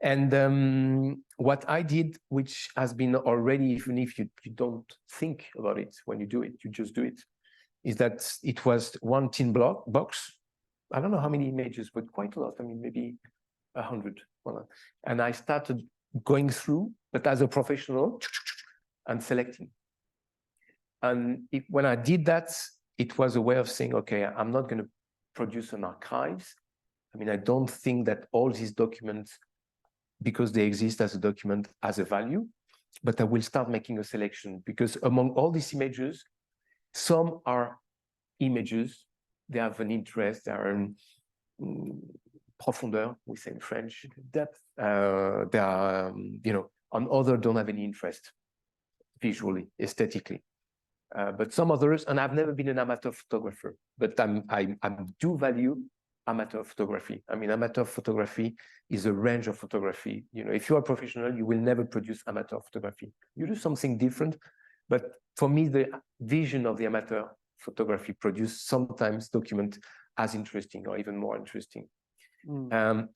And what I did, which has been already, even if you don't think about it when you do it, you just do it, is that it was one tin box. I don't know how many images, but quite a lot. I mean, maybe 100. And I started going through, but as a professional, and selecting. And when I did that, it was a way of saying, okay, I'm not going to produce an archives. I mean, I don't think that all these documents, because they exist as a document, has a value, but I will start making a selection, because among all these images, some are images, they have an interest, they are in profondeur, we say in French, depth. They are, you know, on others don't have any interest visually, aesthetically. But some others, and I've never been an amateur photographer, but I do value amateur photography. I mean, amateur photography is a range of photography. You know, if you are a professional, you will never produce amateur photography. You do something different, but for me, the vision of the amateur photography produced sometimes document as interesting or even more interesting.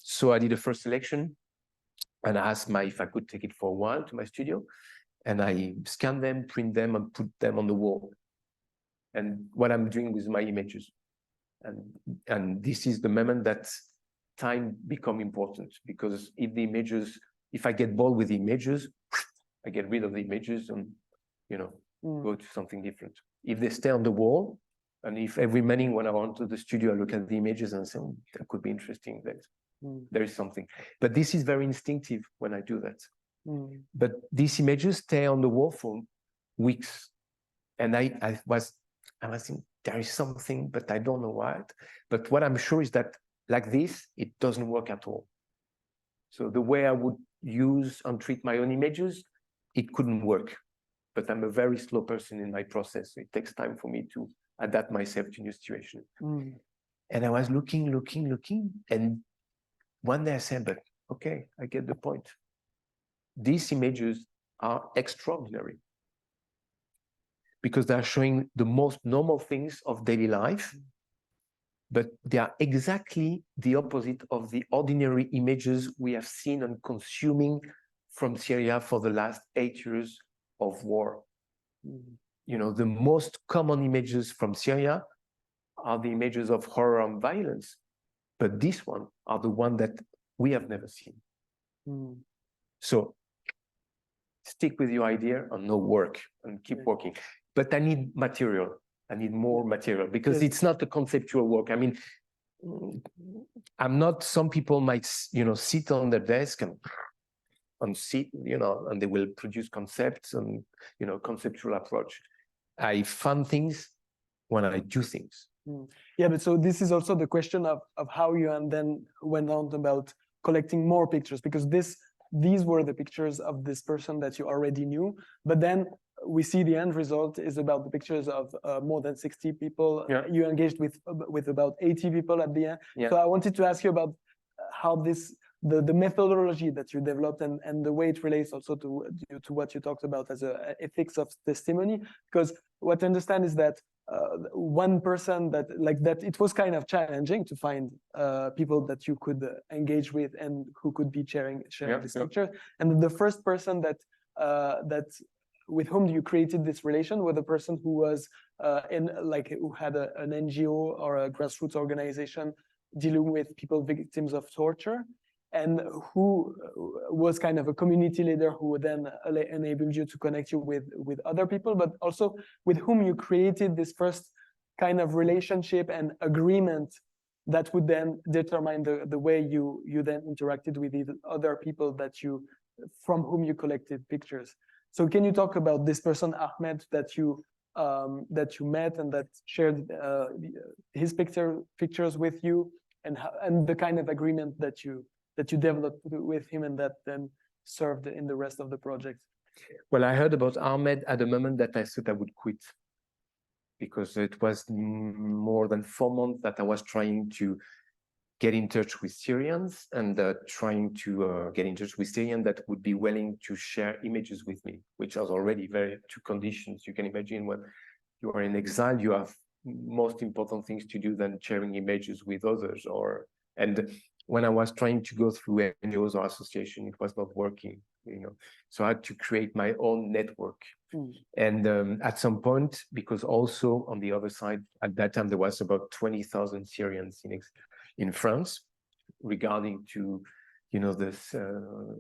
So I did a first selection and I asked if I could take it for a while to my studio, and I scanned them, print them, and put them on the wall. And what I'm doing with my images. And this is the moment that time become important, because if I get bored with the images, I get rid of the images and, you know, go to something different. If they stay on the wall, and if every morning when I went to the studio, I look at the images and say, that could be interesting, there is something. But this is very instinctive when I do that. But these images stay on the wall for weeks. And I was thinking, there is something, but I don't know what. But what I'm sure is that like this, it doesn't work at all. So the way I would use and treat my own images, it couldn't work. But I'm a very slow person in my process. So it takes time for me to adapt myself to new situation. And I was looking. And one day I said, but okay, I get the point. These images are extraordinary because they are showing the most normal things of daily life, but they are exactly the opposite of the ordinary images we have seen and consuming from Syria for the last 8 years of war. You know, the most common images from Syria are the images of horror and violence, but this one are the one that we have never seen. So stick with your idea and no work and keep working. But I need material. I need more material because it's not a conceptual work. I mean, I'm not, some people might, you know, sit on their desk and on seat, and they will produce concepts and, conceptual approach. I fund things when I do things. Yeah, but so this is also the question of how you and then went on about collecting more pictures, because these were the pictures of this person that you already knew, but then we see the end result is about the pictures of more than 60 people. Yeah. You engaged with about 80 people at the end. Yeah. So I wanted to ask you about how the methodology that you developed and the way it relates also to what you talked about as a ethics of testimony, because what I understand is that one person that it was kind of challenging to find people that you could engage with and who could be sharing this picture, and the first person that with whom you created this relation was the person who was who had an NGO or a grassroots organization dealing with people victims of torture, and who was kind of a community leader who then enabled you to connect you with other people, but also with whom you created this first kind of relationship and agreement that would then determine the way you then interacted with the other people from whom you collected pictures. So can you talk about this person, Ahmed, that you met and that shared his pictures with you, and the kind of agreement that you developed with him and that then served in the rest of the project? Well, I heard about Ahmed at the moment that I thought I would quit, because it was more than 4 months that I was trying to get in touch with Syrians and trying to get in touch with Syrians that would be willing to share images with me, which was already two conditions. You can imagine when you are in exile, you have most important things to do than sharing images with others. And when I was trying to go through NGOs or association, it was not working, So I had to create my own network. And at some point, because also on the other side, at that time, there was about 20,000 Syrians in France, regarding to, the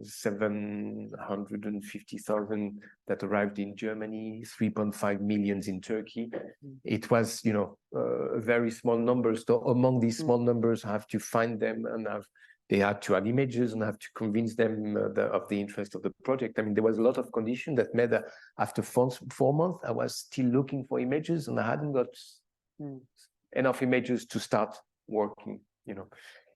750,000 that arrived in Germany, 3.5 million in Turkey. It was, very small numbers. So among these small numbers, I have to find them, and they had to add images, and I have to convince them of the interest of the project. I mean, there was a lot of conditions that made that after 4 months, I was still looking for images, and I hadn't got enough images to start working,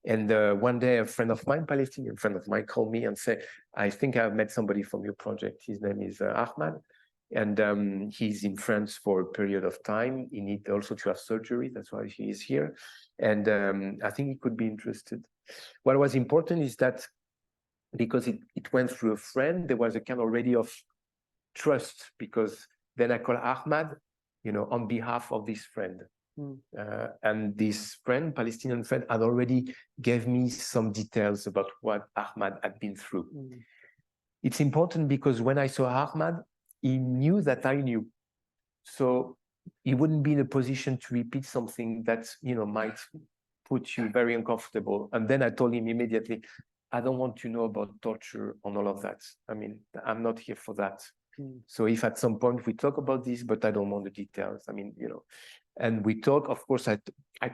And one day, a friend of mine, Palestinian friend of mine, called me and said, I think I've met somebody from your project. His name is Ahmad, and he's in France for a period of time. He needs also to have surgery. That's why he is here. And I think he could be interested. What was important is that because it went through a friend, there was a kind already of trust, because then I called Ahmad, on behalf of this friend. And this friend, Palestinian friend, had already gave me some details about what Ahmad had been through. It's important because when I saw Ahmad, he knew that I knew. So he wouldn't be in a position to repeat something that, might put you very uncomfortable. And then I told him immediately, I don't want to know about torture and all of that. I mean, I'm not here for that. So if at some point we talk about this, but I don't want the details, I mean, and we talk, of course, I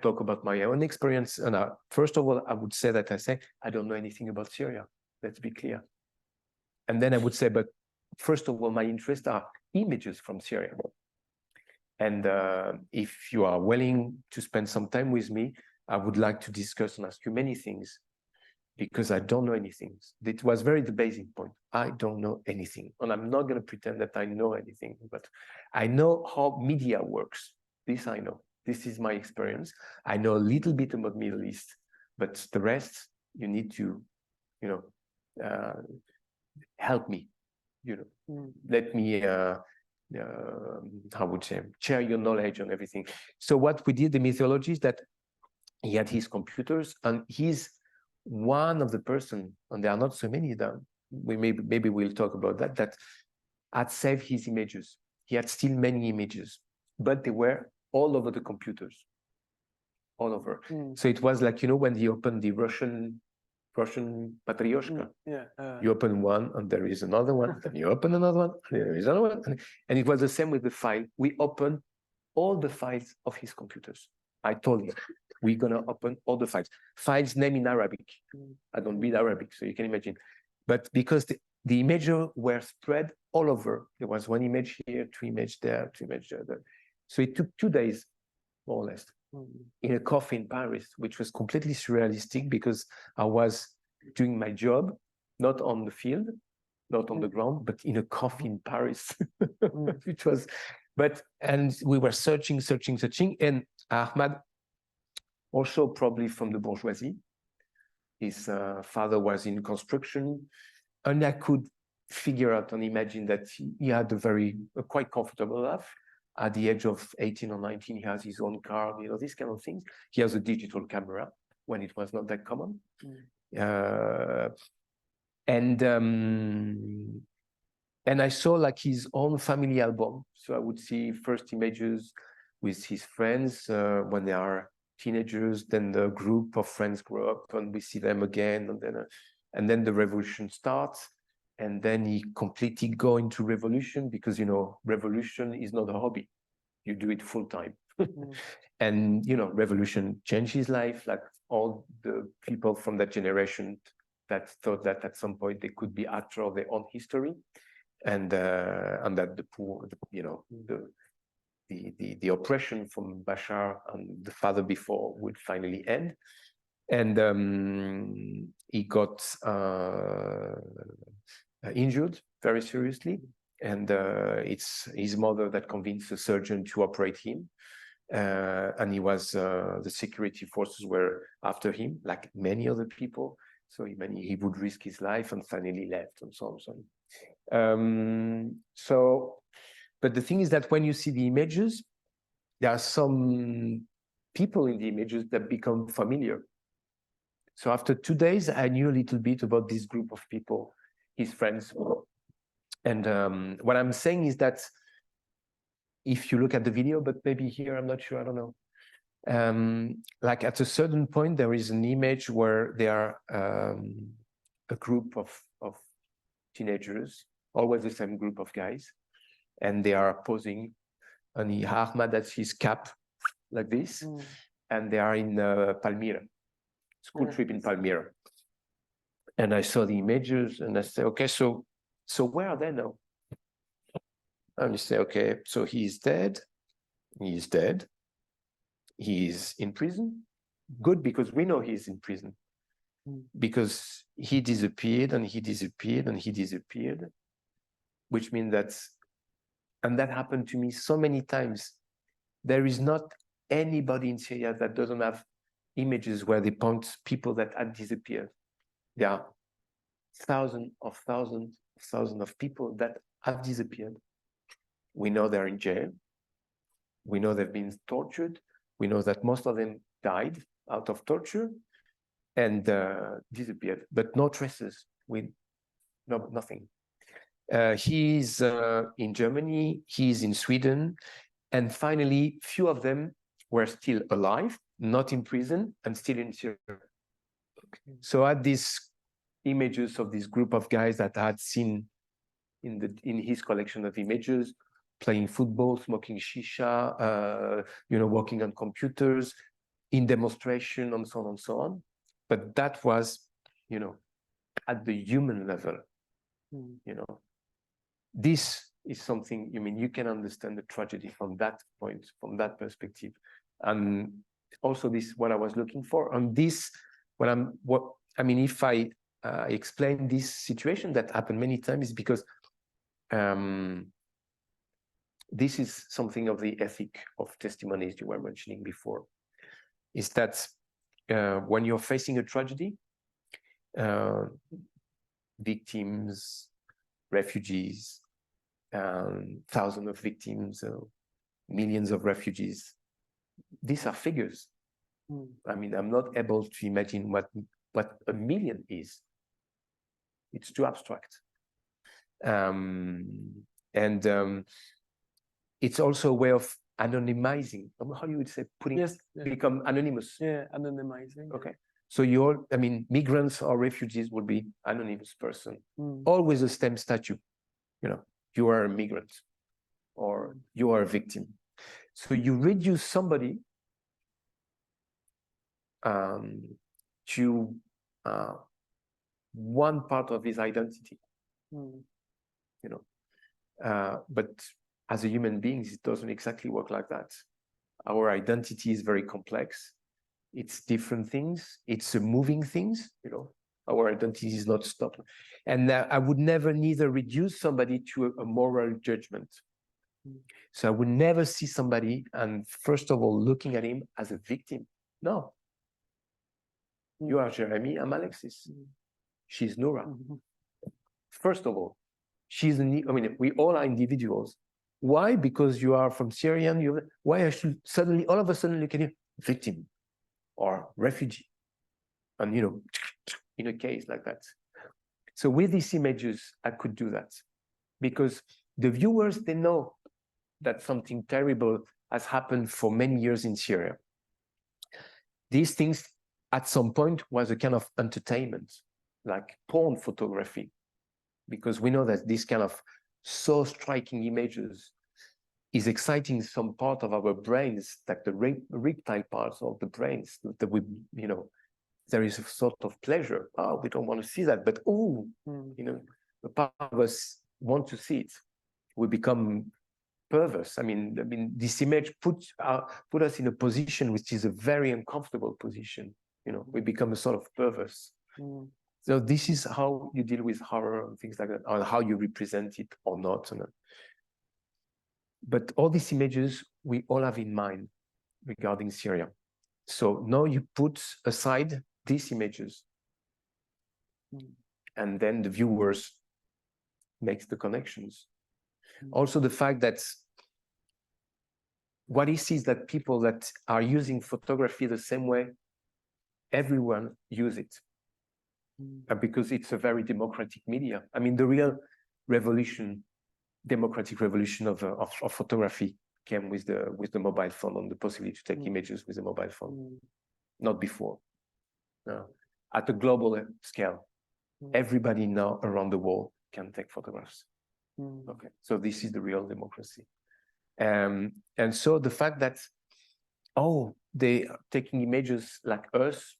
talk about my own experience. And first of all, I would say that I don't know anything about Syria. Let's be clear. And then I would say, but first of all, my interests are images from Syria. And if you are willing to spend some time with me, I would like to discuss and ask you many things, because I don't know anything. It was the basic point. I don't know anything. And I'm not going to pretend that I know anything, but I know how media works. This I know. This is my experience. I know a little bit about Middle East, but the rest, you need to, help me, let me, how would you say, share your knowledge on everything. So what we did, the methodology is that he had his computers, and he's one of the person, and there are not so many of them, maybe we'll talk about that had saved his images. He had still many images, but they were all over the computers, all over. So it was like, when he opened the Russian Matryoshka, you open one and there is another one, then you open another one, and there is another one. And it was the same with the file. We opened all the files of his computers. I told him, we're going to open all the files. Files named in Arabic. I don't read Arabic, so you can imagine. But because the images were spread all over. There was one image here, two images there, two images there. So it took 2 days, more or less, in a coffee in Paris, which was completely surrealistic because I was doing my job, not on the field, not on the ground, but in a coffee in Paris, which was, and we were searching, and Ahmad, also probably from the bourgeoisie, his father was in construction, and I could figure out and imagine that he had a quite comfortable life. At the age of 18 or 19, he has his own car, you know, these kind of things. He has a digital camera when it was not that common. And I saw like his own family album. So I would see first images with his friends when they are teenagers, then the group of friends grow up and we see them again. And then the revolution starts. And then he completely go into revolution because, you know, revolution is not a hobby. You do it full time. And, you know, revolution changed his life, like all the people from that generation that thought that at some point they could be actor of their own history. And that the poor, you know, the oppression from Bashar and the father before would finally end. And he got injured very seriously, and it's his mother that convinced the surgeon to operate him, and he was the security forces were after him, like many other people. So he would risk his life and finally left, and so on. But the thing is that when you see the images, there are some people in the images that become familiar. So after 2 days, I knew a little bit about this group of people, his friends. And what I'm saying is that if you look at the video, but maybe here, I'm not sure, I don't know. Like at a certain point, there is an image where there are a group of teenagers, always the same group of guys, and they are posing, and Ahmad has his cap like this, and they are in Palmyra, school trip in Palmyra. And I saw the images and I said, okay, so where are they now? And you say, okay, so he's dead. He's dead. He's in prison. Good, because we know he's in prison. Because he disappeared and he disappeared and he disappeared, which means that, and that happened to me so many times. There is not anybody in Syria that doesn't have images where they point people that had disappeared. There are thousands of people that have disappeared. We know they're in jail. We know they've been tortured. We know that most of them died out of torture and disappeared, but no traces, nothing. He's in Germany, he's in Sweden, and finally, few of them were still alive, not in prison, and still in Syria. So I had these images of this group of guys that I had seen in his collection of images, playing football, smoking shisha, working on computers, in demonstration, and so on and so on. But that was, at the human level, This is something, you can understand the tragedy from that point, from that perspective. And also this, what I was looking for. And this, if I explain this situation that happened many times, because this is something of the ethic of testimonies you were mentioning before, is that when you're facing a tragedy, victims, refugees, thousands of victims, millions of refugees, these are figures. I'm not able to imagine what a million is. It's too abstract. It's also a way of anonymizing. How you would say become anonymous? Yeah, anonymizing. Okay. So migrants or refugees will be anonymous person, always the same statue. You are a migrant or you are a victim. So you reduce somebody to one part of his identity. Mm. you know. But as a human beings, it doesn't exactly work like that. Our identity is very complex. It's different things. It's moving things, you know. Our identity is not stopped. And I would never neither reduce somebody to a moral judgment. So I would never see somebody and first of all, looking at him as a victim. No. You are Jérémie, I'm Alexis. She's Noura. First of all, I mean, we all are individuals. Why? Because you are from Syrian. Why I should suddenly, all of a sudden, look at you, victim or refugee? And, you know, in a case like that. So with these images, I could do that because the viewers, they know that something terrible has happened for many years in Syria. These things at some point was a kind of entertainment, like porn photography, because we know that this kind of so striking images is exciting some part of our brains, like the reptile parts of the brains that we, you know, there is a sort of pleasure. Oh, we don't want to see that, but oh, you know, the part of us want to see it. We become perverse. I mean, this image put us in a position which is a very uncomfortable position. You know, we become a sort of perverse. So this is how you deal with horror and things like that, or how you represent it or not. But all these images we all have in mind regarding Syria. So now you put aside these images, and then the viewers makes the connections. Also, the fact that what he sees that people that are using photography the same way, everyone use it. Because it's a very democratic media. I mean, the real revolution, democratic revolution of photography came with the mobile phone and the possibility to take images with a mobile phone. Not before. No. At a global scale, everybody now around the world can take photographs. Okay, so this is the real democracy. And so the fact that, oh, they are taking images like us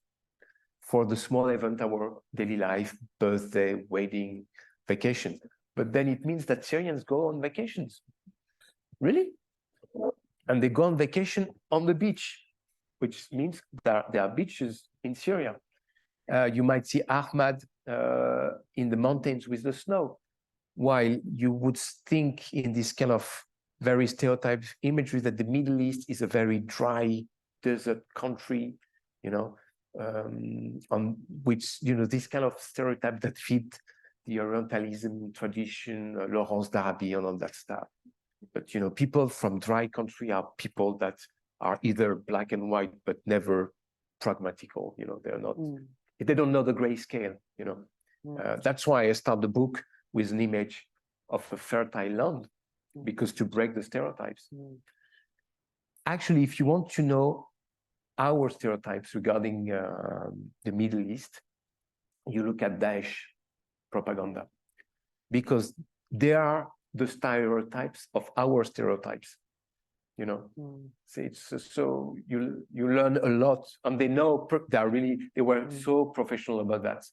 for the small event, our daily life, birthday, wedding, vacation. But then it means that Syrians go on vacations. Really? And they go on vacation on the beach, which means that there are beaches in Syria. You might see Ahmad in the mountains with the snow, while you would think in this kind of very stereotyped imagery that the Middle East is a very dry desert country, you know, on which, you know, this kind of stereotype that fit the Orientalism tradition, Lawrence d'Arabie and all that stuff. But, you know, people from dry country are people that are either black and white, but never pragmatical, you know, they're not, they don't know the grayscale, you know. That's why I start the book with an image of a fertile land, because to break the stereotypes. Actually, if you want to know our stereotypes regarding the Middle East, you look at Daesh propaganda, because they are the stereotypes of our stereotypes, you know. So it's so you learn a lot, and they know they were so professional about that.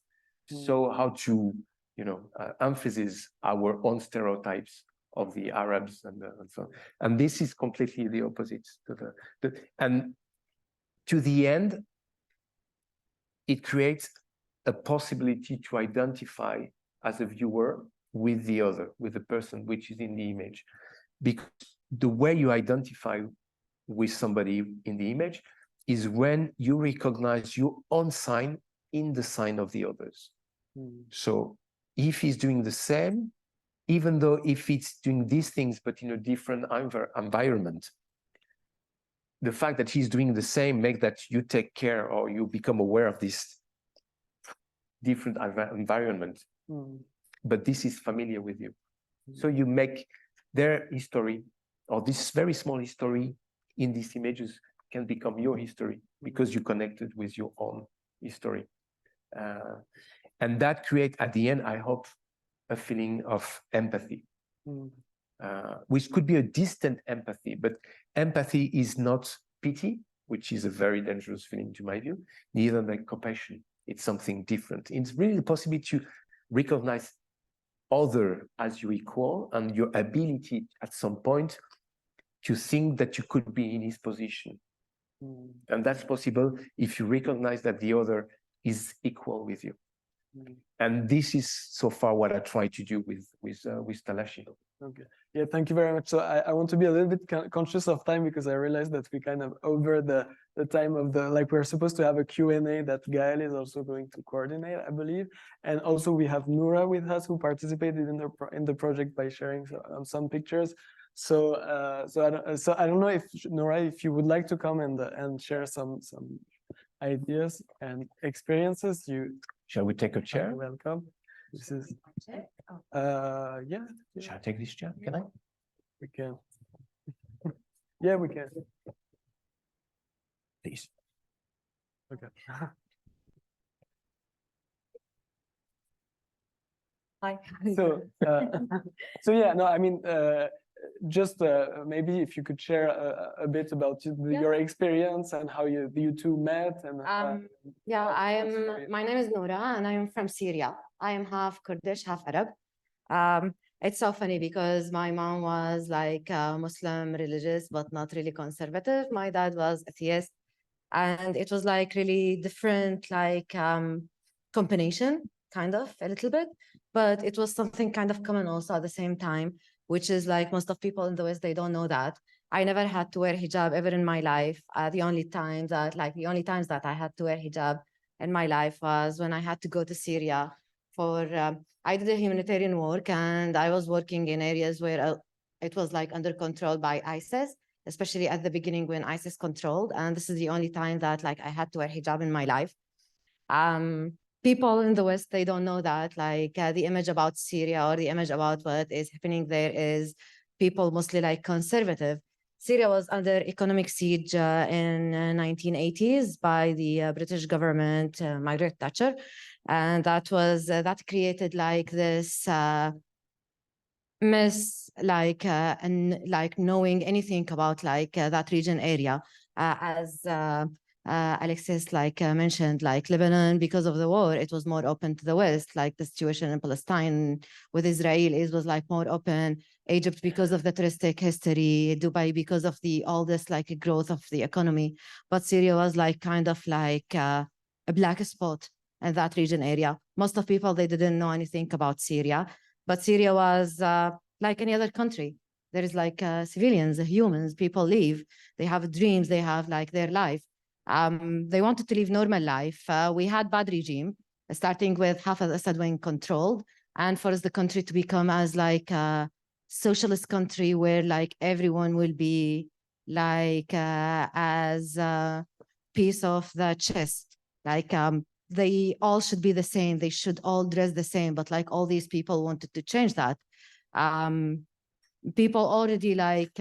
So how to, you know, emphasize our own stereotypes of the Arabs and so on. And this is completely the opposite to and to the end, it creates a possibility to identify as a viewer with the other, with the person which is in the image. Because the way you identify with somebody in the image is when you recognize your own sign in the sign of the others. So if he's doing the same, even though if it's doing these things, but in a different environment, the fact that he's doing the same makes that you take care or you become aware of this different environment. But this is familiar with you. So you make their history, or this very small history in these images can become your history because you connected with your own history. And that creates, at the end, I hope, a feeling of empathy, which could be a distant empathy, but empathy is not pity, which is a very dangerous feeling to my view, neither like compassion. It's something different. It's really the possibility to recognize other as your equal and your ability at some point to think that you could be in his position. And that's possible if you recognize that the other is equal with you. And this is so far what I try to do with Talashi. Okay. Yeah, thank you very much. So I want to be a little bit conscious of time because I realized that we kind of over the time of the, like we're supposed to have a Q&A that Gael is also going to coordinate, I believe. And also we have Noura with us who participated in the project by sharing some pictures. So I don't know if Noura, if you would like to come and share some ideas and experiences. Shall we take a chair? Welcome. This is yeah. Shall I take this chair? Can I? We can. Yeah, we can. Please. Okay. Hi. So yeah, no, I mean, just maybe if you could share a bit about your experience and how you two met and yeah, my name is Noura and I am from Syria. I am half Kurdish, half Arab. It's so funny because my mom was like Muslim religious, but not really conservative. My dad was atheist, and it was like really different, like combination, kind of a little bit, but it was something kind of common also at the same time, which is like most of people in the West, they don't know that. I never had to wear hijab ever in my life. The only times that I had to wear hijab in my life was when I had to go to Syria for, I did a humanitarian work and I was working in areas where it was like under control by ISIS, especially at the beginning when ISIS controlled. And this is the only time that like I had to wear hijab in my life. People in the West, they don't know that, like the image about Syria or the image about what is happening there is people mostly like conservative. Syria was under economic siege in 1980s by the British government, Margaret Thatcher. And that was, that created like this and like knowing anything about like that region area as Alexis mentioned, like Lebanon, because of the war, it was more open to the West, like the situation in Palestine with Israelis was like more open. Egypt, because of the touristic history, Dubai, because of all this like growth of the economy. But Syria was like kind of like a black spot in that region area. Most of people, they didn't know anything about Syria, but Syria was like any other country. There is like civilians, humans, people live, they have dreams, they have like their life. They wanted to live normal life. We had bad regime, starting with half of Assad being controlled, and forced the country to become as like a socialist country where like everyone will be like as a piece of the chest. Like they all should be the same. They should all dress the same. But like all these people wanted to change that. People already like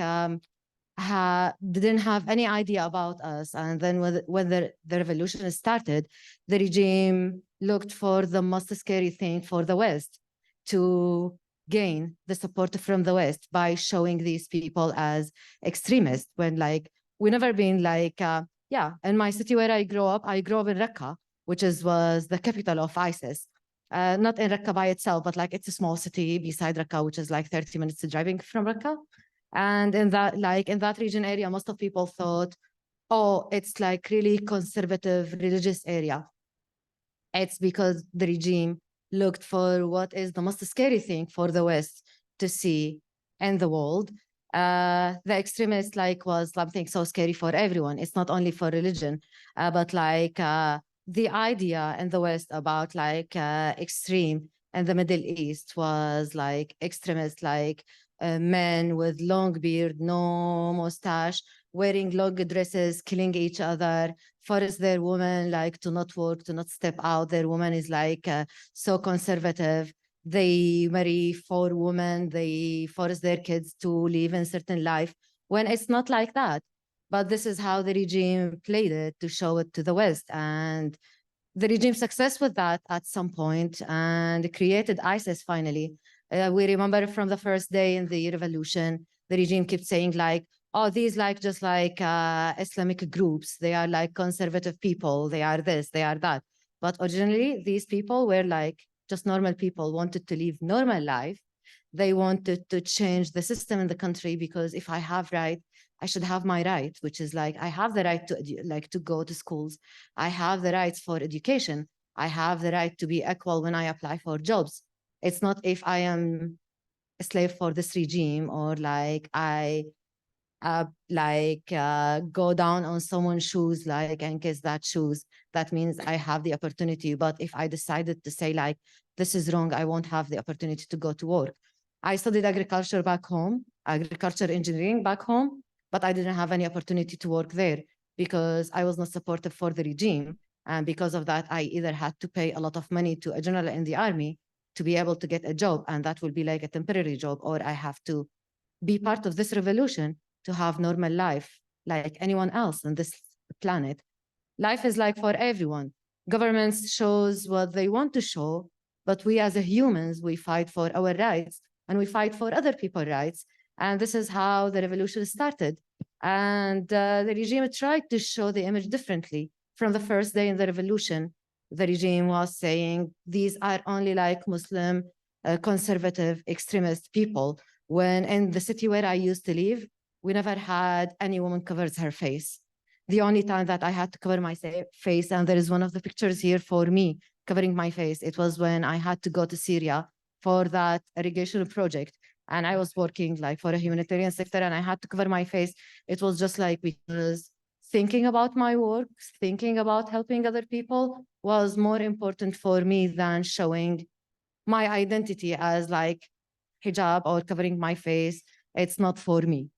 didn't have any idea about us. And then when the revolution started, the regime looked for the most scary thing for the West to gain the support from the West by showing these people as extremists, when like we never been like, in my city where I grew up in Raqqa, which was the capital of ISIS. Not in Raqqa by itself, but like it's a small city beside Raqqa, which is like 30 minutes driving from Raqqa. And in that region area, most of people thought, oh, it's like really conservative religious area. It's because the regime looked for what is the most scary thing for the West to see in the world. The extremist was something so scary for everyone. It's not only for religion, but the idea in the West about extreme in the Middle East was like extremists, men with long beard, no mustache, wearing long dresses, killing each other, force their women to not work, to not step out. Their woman is so conservative. They marry 4 women. They force their kids to live in certain life when it's not like that. But this is how the regime played it to show it to the West. And the regime success with that at some point and created ISIS finally. We remember from the first day in the revolution, the regime kept saying oh, these just Islamic groups. They are conservative people. They are this, they are that. But originally, these people were just normal people wanted to live normal life. They wanted to change the system in the country, because if I have right, I should have my right, which is like, I have the right to go to schools. I have the rights for education. I have the right to be equal when I apply for jobs. It's not if I am a slave for this regime, or like I go down on someone's shoes, like, and kiss that shoes, that means I have the opportunity. But if I decided to say like, this is wrong, I won't have the opportunity to go to work. I studied agriculture back home, agriculture engineering back home, but I didn't have any opportunity to work there because I was not supportive for the regime. And because of that, I either had to pay a lot of money to a general in the army to be able to get a job, and that will be like a temporary job, or I have to be part of this revolution to have normal life like anyone else on this planet. Life is like for everyone. Governments shows what they want to show, but we as humans, we fight for our rights, and we fight for other people's rights. And this is how the revolution started. And the regime tried to show the image differently. From the first day in the revolution, the regime was saying, these are only like Muslim, conservative, extremist people. When in the city where I used to live, we never had any woman covers her face. The only time that I had to cover my face, and there is one of the pictures here for me covering my face, it was when I had to go to Syria for that irrigation project. And I was working like for a humanitarian sector, and I had to cover my face. It was just like, because thinking about my work, thinking about helping other people was more important for me than showing my identity as like hijab or covering my face. It's not for me.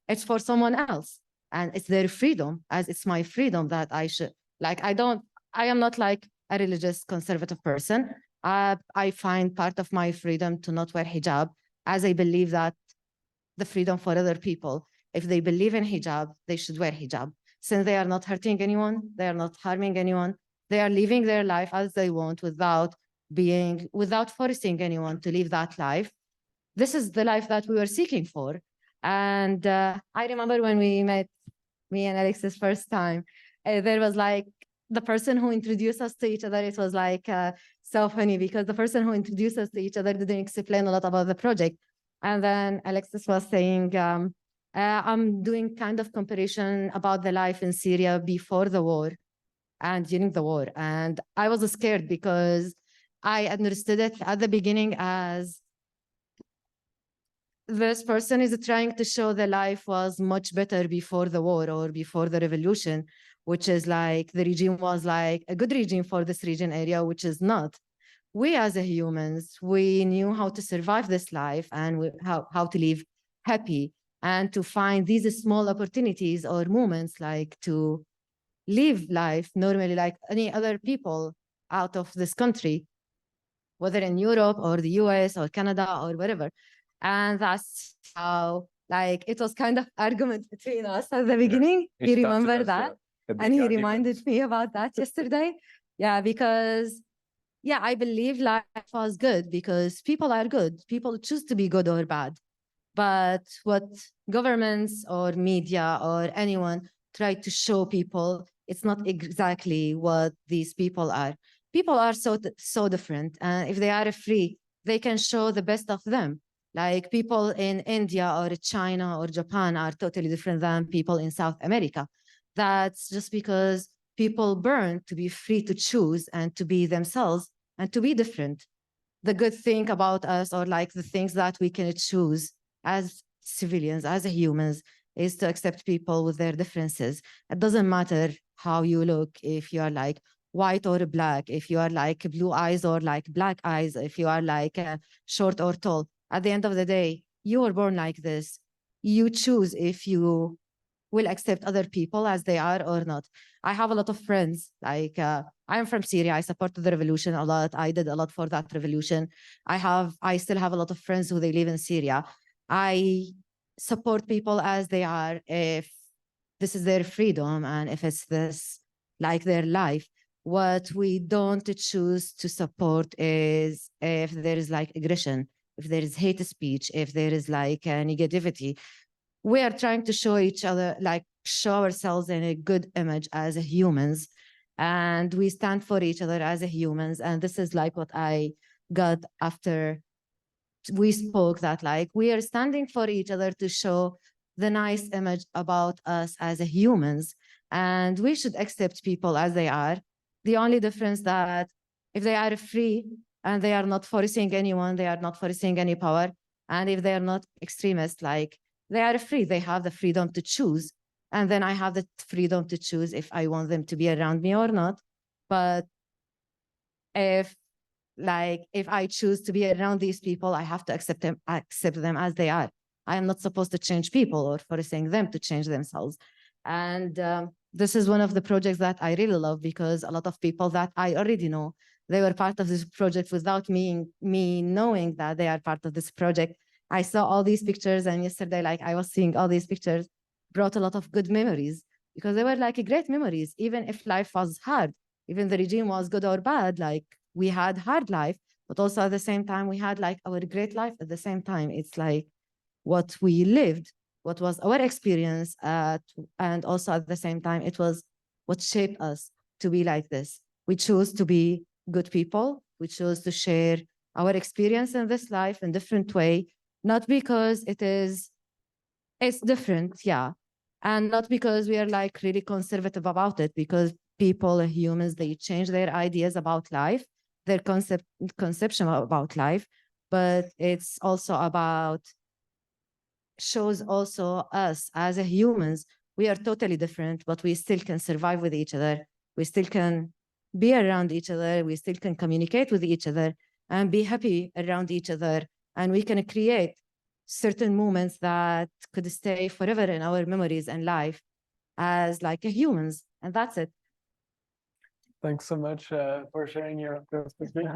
It's for someone else. And it's their freedom, as it's my freedom that I should, like, I am not like a religious conservative person. I find part of my freedom to not wear hijab, as I believe that the freedom for other people, if they believe in hijab, they should wear hijab. Since they are not hurting anyone, they are not harming anyone, they are living their life as they want without forcing anyone to live that life. This is the life that we were seeking for. And I remember when we met, me and Alexis, first time, there was like the person who introduced us to each other. It was like so funny, because the person who introduced us to each other didn't explain a lot about the project. And then Alexis was saying, I'm doing kind of comparison about the life in Syria before the war and during the war. And I was scared because I understood it at the beginning as this person is trying to show the life was much better before the war or before the revolution, which is like the regime was like a good regime for this region area, which is not. We as humans, we knew how to survive this life and how to live happy and to find these small opportunities or moments, like to live life normally like any other people out of this country, whether in Europe or the US or Canada or wherever. And that's how, like, it was kind of argument between us at the beginning. You remember that? And he reminded me about that yesterday. Yeah, because, yeah, I believe life was good because people are good. People choose to be good or bad. But what governments or media or anyone try to show people, it's not exactly what these people are. People are so different. And if they are free, they can show the best of them. Like people in India or China or Japan are totally different than people in South America. That's just because people burn to be free to choose and to be themselves and to be different. The good thing about us, or like the things that we can choose as civilians, as humans, is to accept people with their differences. It doesn't matter how you look, if you are like white or black, if you are like blue eyes or like black eyes, if you are like short or tall. At the end of the day, you were born like this. You choose if you will accept other people as they are or not. I have a lot of friends, like I'm from Syria. I supported the revolution a lot. I did a lot for that revolution. I still have a lot of friends who they live in Syria. I support people as they are if this is their freedom and if it's this like their life. What we don't choose to support is if there is like aggression, if there is hate speech, if there is like negativity. We are trying to show each other, like show ourselves in a good image as humans, and we stand for each other as humans. And this is like what I got after we spoke that like we are standing for each other to show the nice image about us as a humans, and we should accept people as they are. The only difference that if they are free and they are not forcing anyone, they are not forcing any power, and if they are not extremists, like they are free, they have the freedom to choose. And then I have the freedom to choose if I want them to be around me or not. But if I choose to be around these people, I have to accept them as they are. I am not supposed to change people or forcing them to change themselves. And this is one of the projects that I really love, because a lot of people that I already know, they were part of this project without me knowing that they are part of this project. I saw all these pictures, and yesterday, like I was seeing all these pictures, brought a lot of good memories, because they were like great memories. Even if life was hard, even the regime was good or bad, like we had hard life, but also at the same time, we had like our great life at the same time. It's like what we lived, what was our experience, and also at the same time, it was what shaped us to be like this. We chose to be good people. We chose to share our experience in this life in different way, not because it's different, yeah, and not because we are like really conservative about it, because people, humans, they change their ideas about life, their conception about life, but it's also about shows also us as a humans. We are totally different, but we still can survive with each other. We still can be around each other. We still can communicate with each other and be happy around each other. And we can create certain moments that could stay forever in our memories and life as like a humans. And that's it. Thanks so much for sharing your perspective.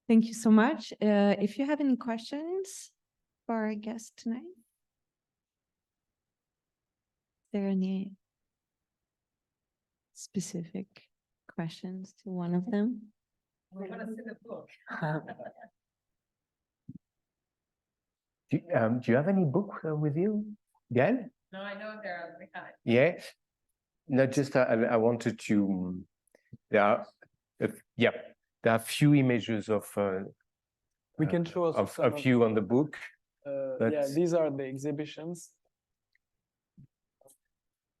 Thank you so much. If you have any questions for our guest tonight, is there any specific questions to one of them? We want to see the book. Do you have any book with you, Gael? No, I know they're behind. Yeah. No, just I wanted to. There are, there are few images of. We can show us of some a few on the book. yeah, these are the exhibitions.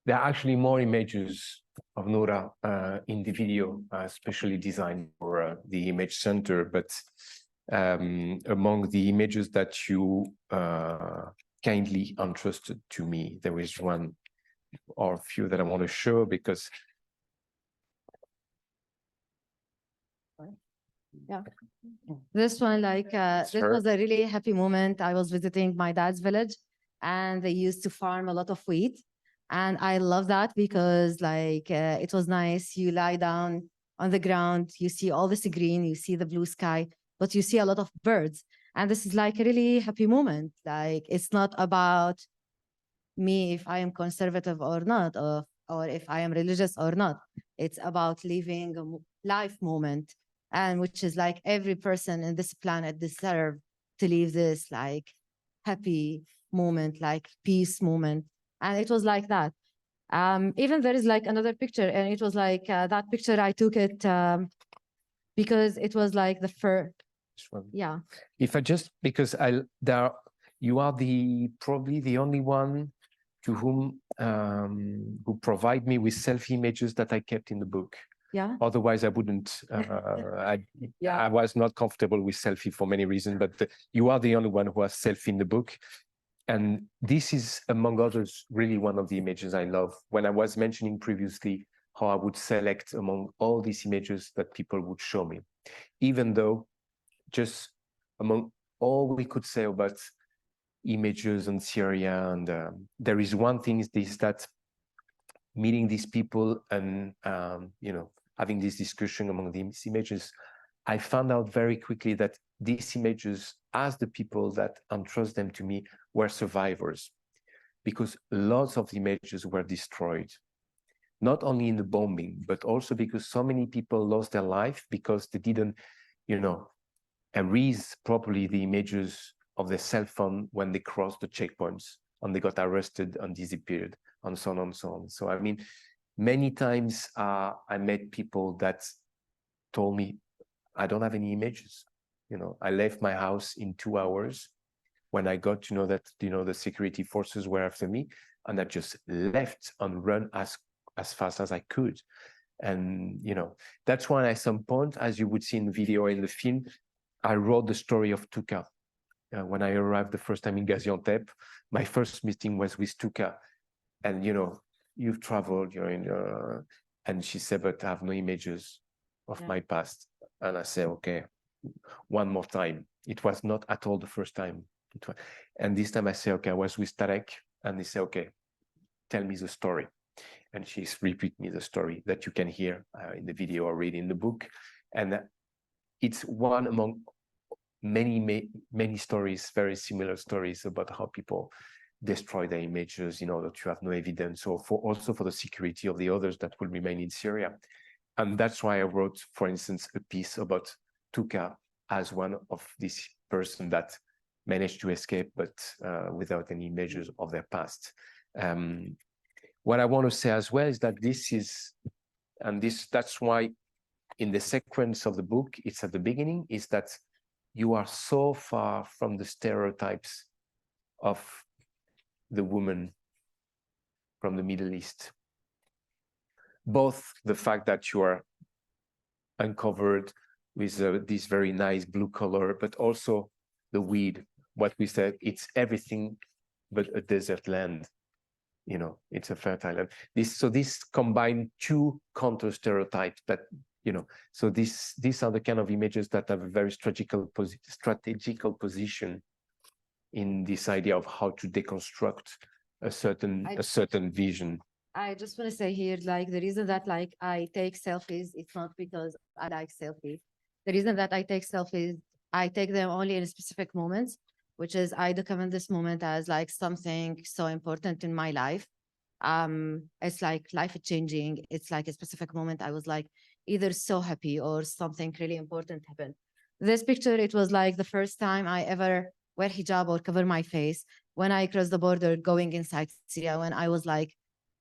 There are actually more images of Noura in the video, specially designed for the image center. But among the images that you kindly entrusted to me, there is one or a few that I want to show, because yeah, this one, like this was a really happy moment. I was visiting my dad's village, and they used to farm a lot of wheat, and I love that because like it was nice. You lie down on the ground, you see all this green, you see the blue sky, but you see a lot of birds, and this is like a really happy moment. Like it's not about me if I am conservative or not, or if I am religious or not. It's about living a life moment, and which is like every person in this planet deserve to live this like happy moment, like peace moment. And it was like that. Even there is like another picture, and it was like that picture I took it because it was like the first. Yeah. If I just, because you are probably the only one to whom who provide me with selfie images that I kept in the book. Yeah. Otherwise, I wouldn't. I was not comfortable with selfie for many reasons, but you are the only one who has selfie in the book. And this is, among others, really one of the images I love. When I was mentioning previously how I would select among all these images that people would show me, even though just among all we could say about images in Syria, and there is one thing is that meeting these people and having this discussion among these images, I found out very quickly that these images, as the people that entrust them to me, were survivors, because lots of the images were destroyed, not only in the bombing, but also because so many people lost their life because they didn't, erase properly the images of their cell phone when they crossed the checkpoints and they got arrested and disappeared. and so on and so on. So I mean, many times I met people that told me, I don't have any images. You know, I left my house in 2 hours when I got to know that, you know, the security forces were after me, and I just left and run as fast as I could. And, you know, that's why at some point, as you would see in the video, in the film, I wrote the story of Tuka. When I arrived the first time in Gaziantep, my first meeting was with Tuka. And, you know, you've traveled, you're in, and she said, but I have no images of my past. And I said, okay, one more time. It was not at all the first time. And this time I said, okay, I was with Tarek, and he said, okay, tell me the story. And she's repeat me the story that you can hear in the video or read in the book. And it's one among many stories, very similar stories about how people destroy their images in order to have no evidence, or also for the security of the others that will remain in Syria. And that's why I wrote, for instance, a piece about Tuka as one of these person that managed to escape, but without any images of their past. What I want to say as well is that this is, and that's why in the sequence of the book, it's at the beginning, is that you are so far from the stereotypes of the woman from the Middle East. Both the fact that you are uncovered with this very nice blue color, but also the weed, what we said, it's everything but a desert land. You know, it's a fertile land. This combine two counter stereotypes that, you know, so these are the kind of images that have a very strategical position in this idea of how to deconstruct a certain vision. I just want to say here, like, the reason that, like, I take selfies, it's not because I like selfies. The reason that I take selfies, I take them only in specific moments, which is I document this moment as like something so important in my life. It's like life changing. It's like a specific moment. I was like either so happy or something really important happened. This picture, it was like the first time I ever wear hijab or cover my face when I crossed the border going inside Syria, when I was like,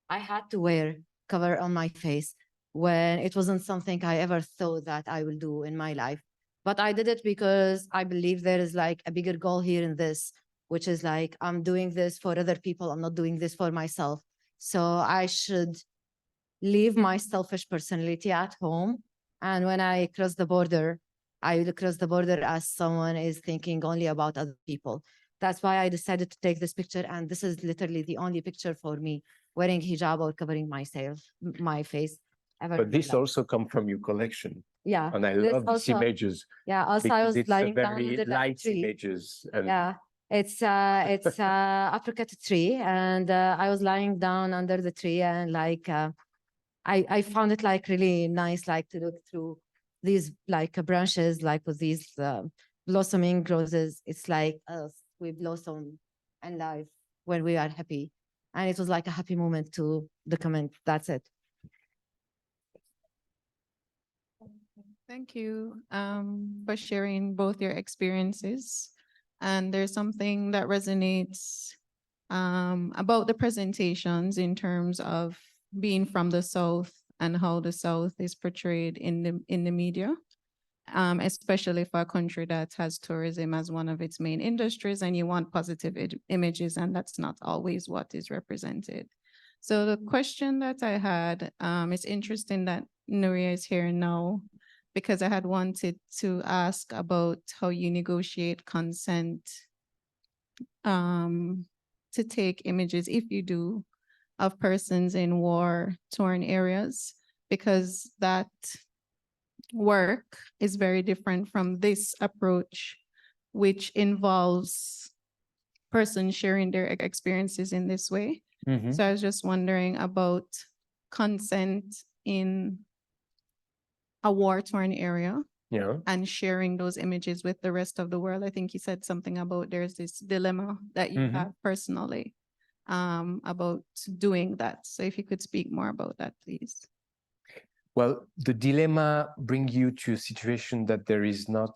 I had to wear cover on my face when it wasn't something I ever thought that I will do in my life. But I did it because I believe there is like a bigger goal here in this, which is like, I'm doing this for other people. I'm not doing this for myself. So I should leave my selfish personality at home. And when I cross the border, I will cross the border as someone is thinking only about other people. That's why I decided to take this picture. And this is literally the only picture for me, wearing hijab or covering myself, my face. But this also comes from your collection. Yeah. And I love these images. Yeah, also I was lying down very under light that tree. images. And Yeah, it's apricot tree, and I was lying down under the tree, and like I found it like really nice, like to look through these like branches, like with these blossoming roses. It's like we blossom and life when we are happy, and it was like a happy moment to document. That's it. Thank you for sharing both your experiences. And there's something that resonates about the presentations in terms of being from the South and how the South is portrayed in the media, especially for a country that has tourism as one of its main industries, and you want positive images, and that's not always what is represented. So the question that I had, it's interesting that Nuria is here now, because I had wanted to ask about how you negotiate consent to take images, if you do, of persons in war-torn areas, because that work is very different from this approach, which involves persons sharing their experiences in this way. Mhm. So I was just wondering about consent in a war-torn area, Yeah. and sharing those images with the rest of the world. I think you said something about there's this dilemma that you have personally about doing that. So if you could speak more about that, please. Well, the dilemma brings you to a situation that there is not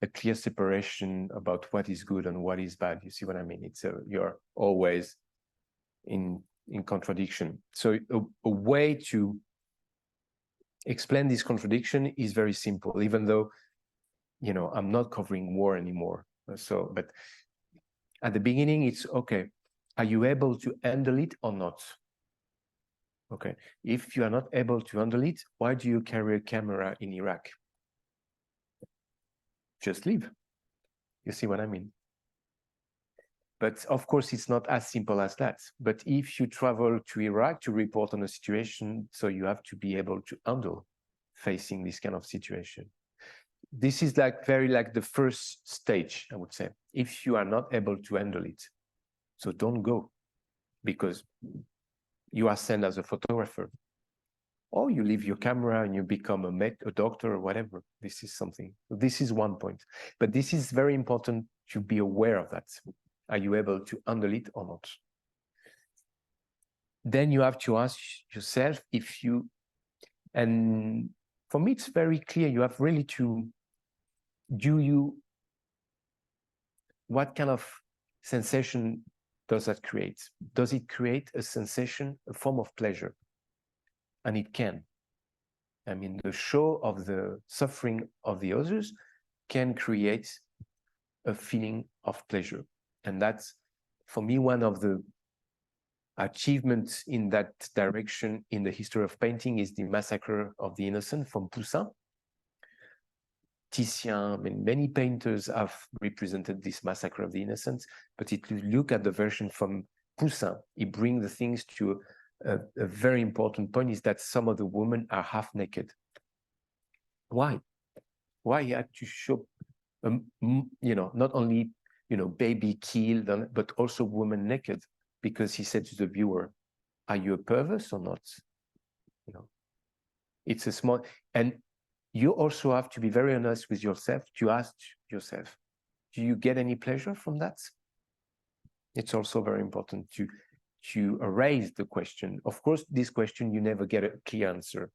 a clear separation about what is good and what is bad. You see what I mean? It's you're always in in contradiction. So a way to explain this contradiction is very simple, even though, you know, I'm not covering war anymore. So, but at the beginning, it's okay. Are you able to handle it or not? Okay. If you are not able to handle it, why do you carry a camera in Iraq? Just leave. You see what I mean? But of course, it's not as simple as that. But if you travel to Iraq to report on a situation, so you have to be able to handle facing this kind of situation. This is like very like the first stage, I would say. If you are not able to handle it, so don't go, because you are sent as a photographer, or you leave your camera and you become a doctor or whatever. This is something. This is one point, but this is very important to be aware of that. Are you able to handle it or not? Then you have to ask yourself if you, and for me, it's very clear. You have really to, what kind of sensation does that create? Does it create a sensation, a form of pleasure? And it can. I mean, the show of the suffering of the others can create a feeling of pleasure. And that's, for me, one of the achievements in that direction in the history of painting is the Massacre of the Innocent from Poussin. Titian, and many painters have represented this Massacre of the Innocents, but if you look at the version from Poussin, it brings the things to a very important point, is that some of the women are half naked. Why? Why he had to show, you know, not only, you know, baby killed, but also women naked, because he said to the viewer, are you a perverse or not? You know, it's a small, and you also have to be very honest with yourself to ask yourself, do you get any pleasure from that? It's also very important to raise the question. Of course, this question, you never get a clear answer.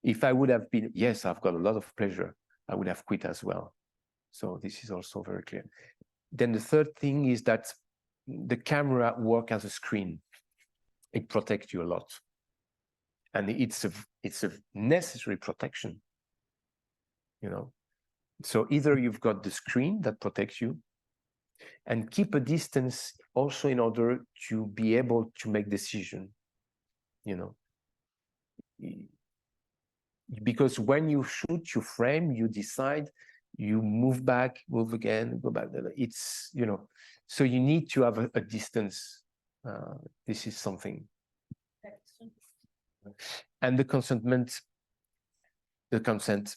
If I would have been, yes, I've got a lot of pleasure, I would have quit as well. So this is also very clear. Then the third thing is that the camera works as a screen. It protects you a lot. And it's a necessary protection, you know. So either you've got the screen that protects you, and keep a distance also in order to be able to make decision, you know. Because when you shoot, you frame, you decide, you move back, move again, go back. It's, you know, so you need to have a distance. This is something. And the consent,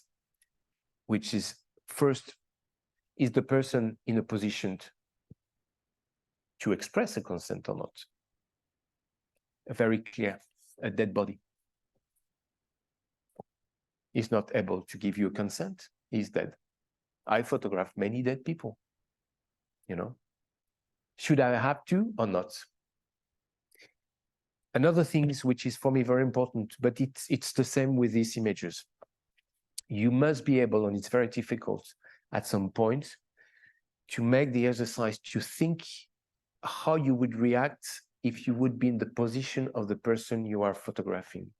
which is first, is the person in a position to express a consent or not? Very clear, a dead body is not able to give you a consent, he's dead. I photographed many dead people, you know. Should I have to or not? Another thing which is for me very important, but it's the same with these images. You must be able, and it's very difficult at some point, to make the exercise to think how you would react if you would be in the position of the person you are photographing.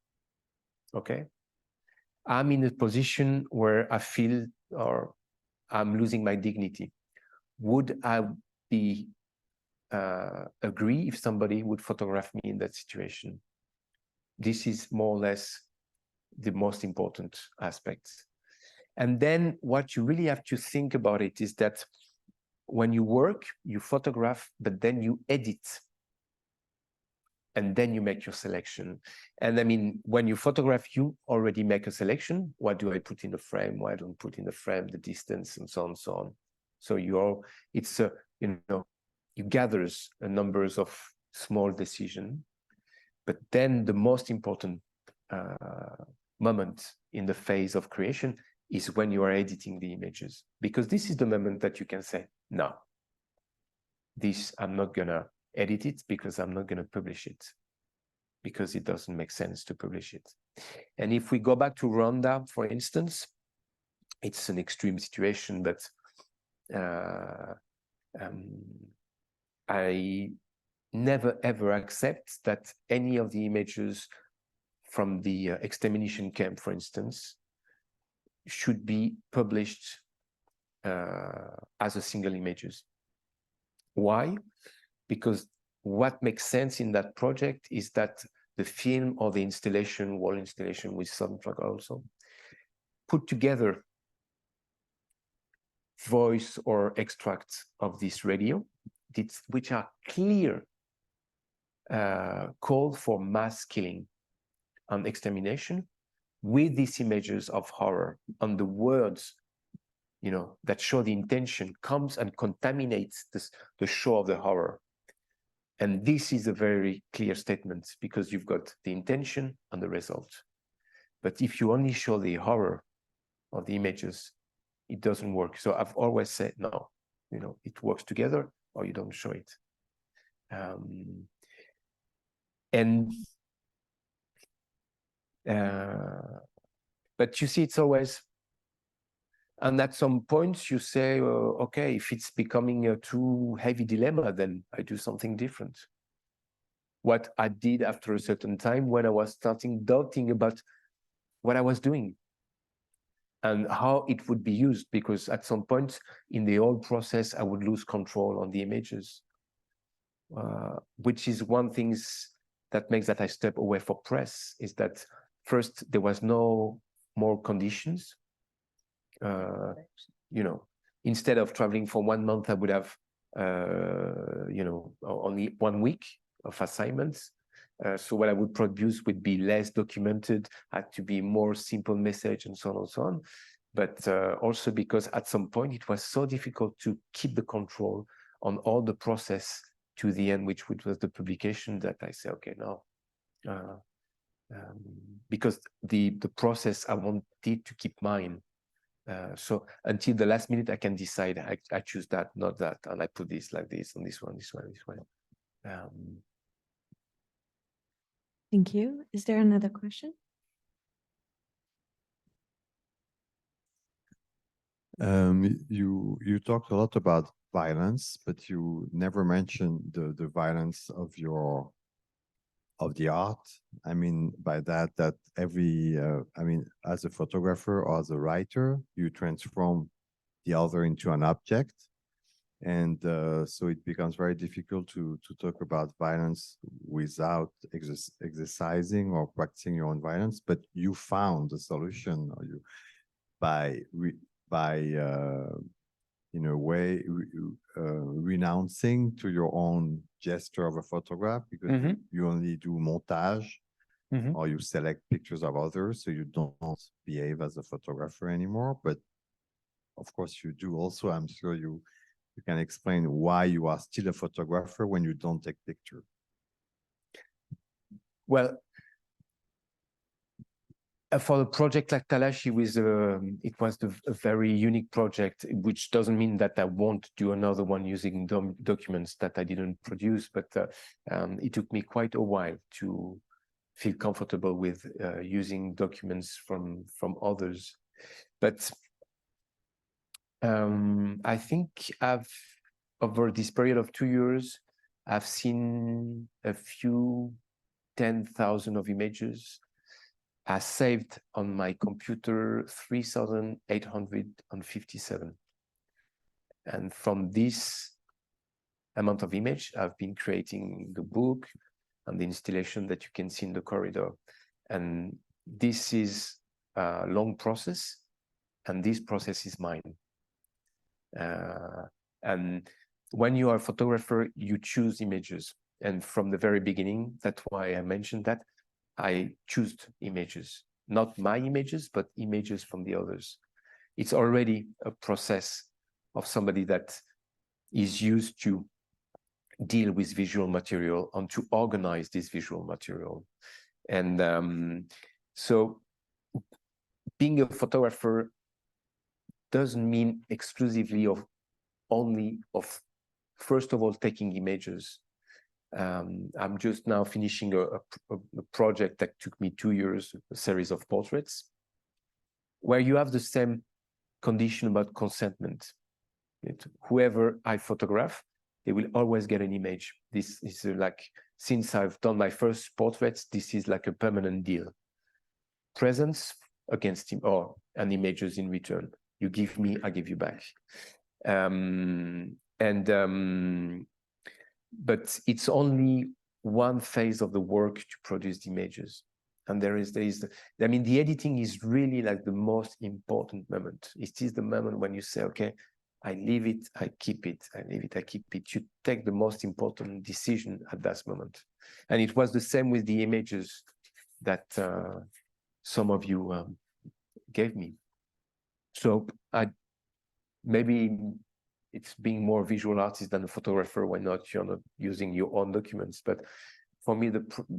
Okay? I'm in a position where I feel, or I'm losing my dignity. Would I be agree if somebody would photograph me in that situation? This is more or less the most important aspect. And then what you really have to think about it is that when you work, you photograph, but then you edit. And then you make your selection. And I mean, when you photograph, you already make a selection. What do I put in the frame? Why don't I put in the frame, the distance, and so on, so on. So it's a, you know, you gathers a numbers of small decisions. But then the most important moment in the phase of creation is when you are editing the images, because this is the moment that you can say, no, this, I'm not gonna edit it because I'm not gonna publish it, because it doesn't make sense to publish it. And if we go back to Rwanda, for instance, it's an extreme situation, but never ever accept that any of the images from the extermination camp, for instance, should be published as a single images. Why? Because what makes sense in that project is that the film or the installation, wall installation with soundtrack also, put together voice or extracts of this radio, which are clear call for mass killing and extermination, with these images of horror and the words, you know, that show the intention, comes and contaminates the show of the horror. And this is a very clear statement, because you've got the intention and the result. But if you only show the horror of the images, it doesn't work. So I've always said, no, you know, it works together or you don't show it. But you see, it's always, and at some points you say, okay, if it's becoming a too heavy dilemma, then I do something different. What I did after a certain time, when I was starting doubting about what I was doing and how it would be used, because at some point in the whole process, I would lose control on the images, which is one thing that makes that I step away from press, is that first, there was no more conditions. You know, instead of traveling for 1 month, I would have, you know, only 1 week of assignments. So what I would produce would be less documented, had to be more simple message and so on and so on. But also because at some point it was so difficult to keep the control on all the process to the end, which was the publication, that I say, okay, now, because the process I wanted to keep mine. So until the last minute, I can decide I choose that, not that, and I put this like this, and this one, this one, this one. Thank you. Is there another question? You talked a lot about violence, but you never mentioned the violence of the art. I mean, by that every, I mean, as a photographer or as a writer, you transform the other into an object. And so it becomes very difficult to talk about violence without exercising or practicing your own violence. But you found a solution, or you, by in a way, renouncing to your own gesture of a photograph, because you only do montage, or you select pictures of others, so you don't behave as a photographer anymore. But of course you do also. I'm sure you can explain why you are still a photographer when you don't take picture. Well, for a project like Talashi, it was a very unique project, which doesn't mean that I won't do another one using documents that I didn't produce, but it took me quite a while to feel comfortable with using documents from others. But I think over this period of 2 years, I've seen a few 10,000 of images. I saved on my computer 3,857. And from this amount of image, I've been creating the book and the installation that you can see in the corridor. And this is a long process, and this process is mine. And when you are a photographer, you choose images. And from the very beginning, that's why I mentioned that, I choose images, not my images, but images from the others. It's already a process of somebody that is used to deal with visual material and to organize this visual material. And so being a photographer doesn't mean exclusively first of all, taking images. I'm just now finishing a project that took me 2 years, a series of portraits, where you have the same condition about consentment. Whoever I photograph they will always get an image. This is like, since I've done my first portraits, this is like a permanent deal. Presence against him, or and images in return. You give me, I give you back. But it's only one phase of the work to produce the images. And I mean, the editing is really like the most important moment. It is the moment when you say, okay, I leave it, I keep it, I leave it, I keep it. You take the most important decision at that moment. And it was the same with the images that some of you gave me. So maybe it's being more visual artist than a photographer when you're not using your own documents. But for me,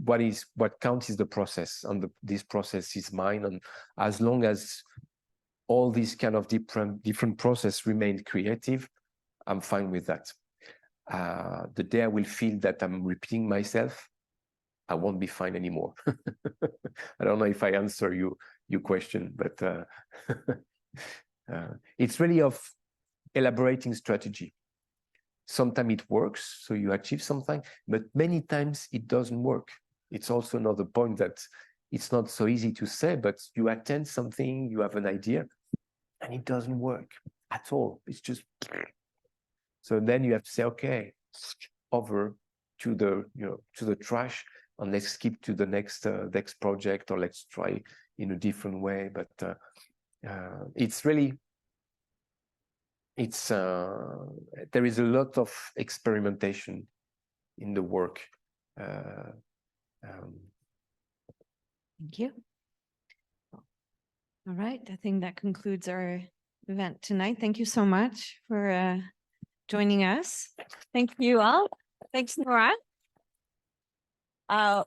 what counts is the process, and this process is mine. And as long as all these kind of different process remain creative, I'm fine with that. The day I will feel that I'm repeating myself, I won't be fine anymore. I don't know if I answer your question, but it's really of elaborating strategy. Sometimes it works, so you achieve something, but many times it doesn't work. It's also another point that it's not so easy to say, but you attend something, you have an idea, and it doesn't work at all. It's just, so then you have to say, okay, over to the trash, and let's skip to the next project, or let's try in a different way. But it's really, there is a lot of experimentation in the work. Thank you. All right, I think that concludes our event tonight. Thank you so much for joining us. Thank you all. Thanks, Nora.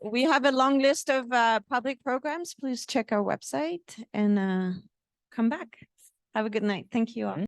We have a long list of public programs. Please check our website and come back. Have a good night. Thank you all.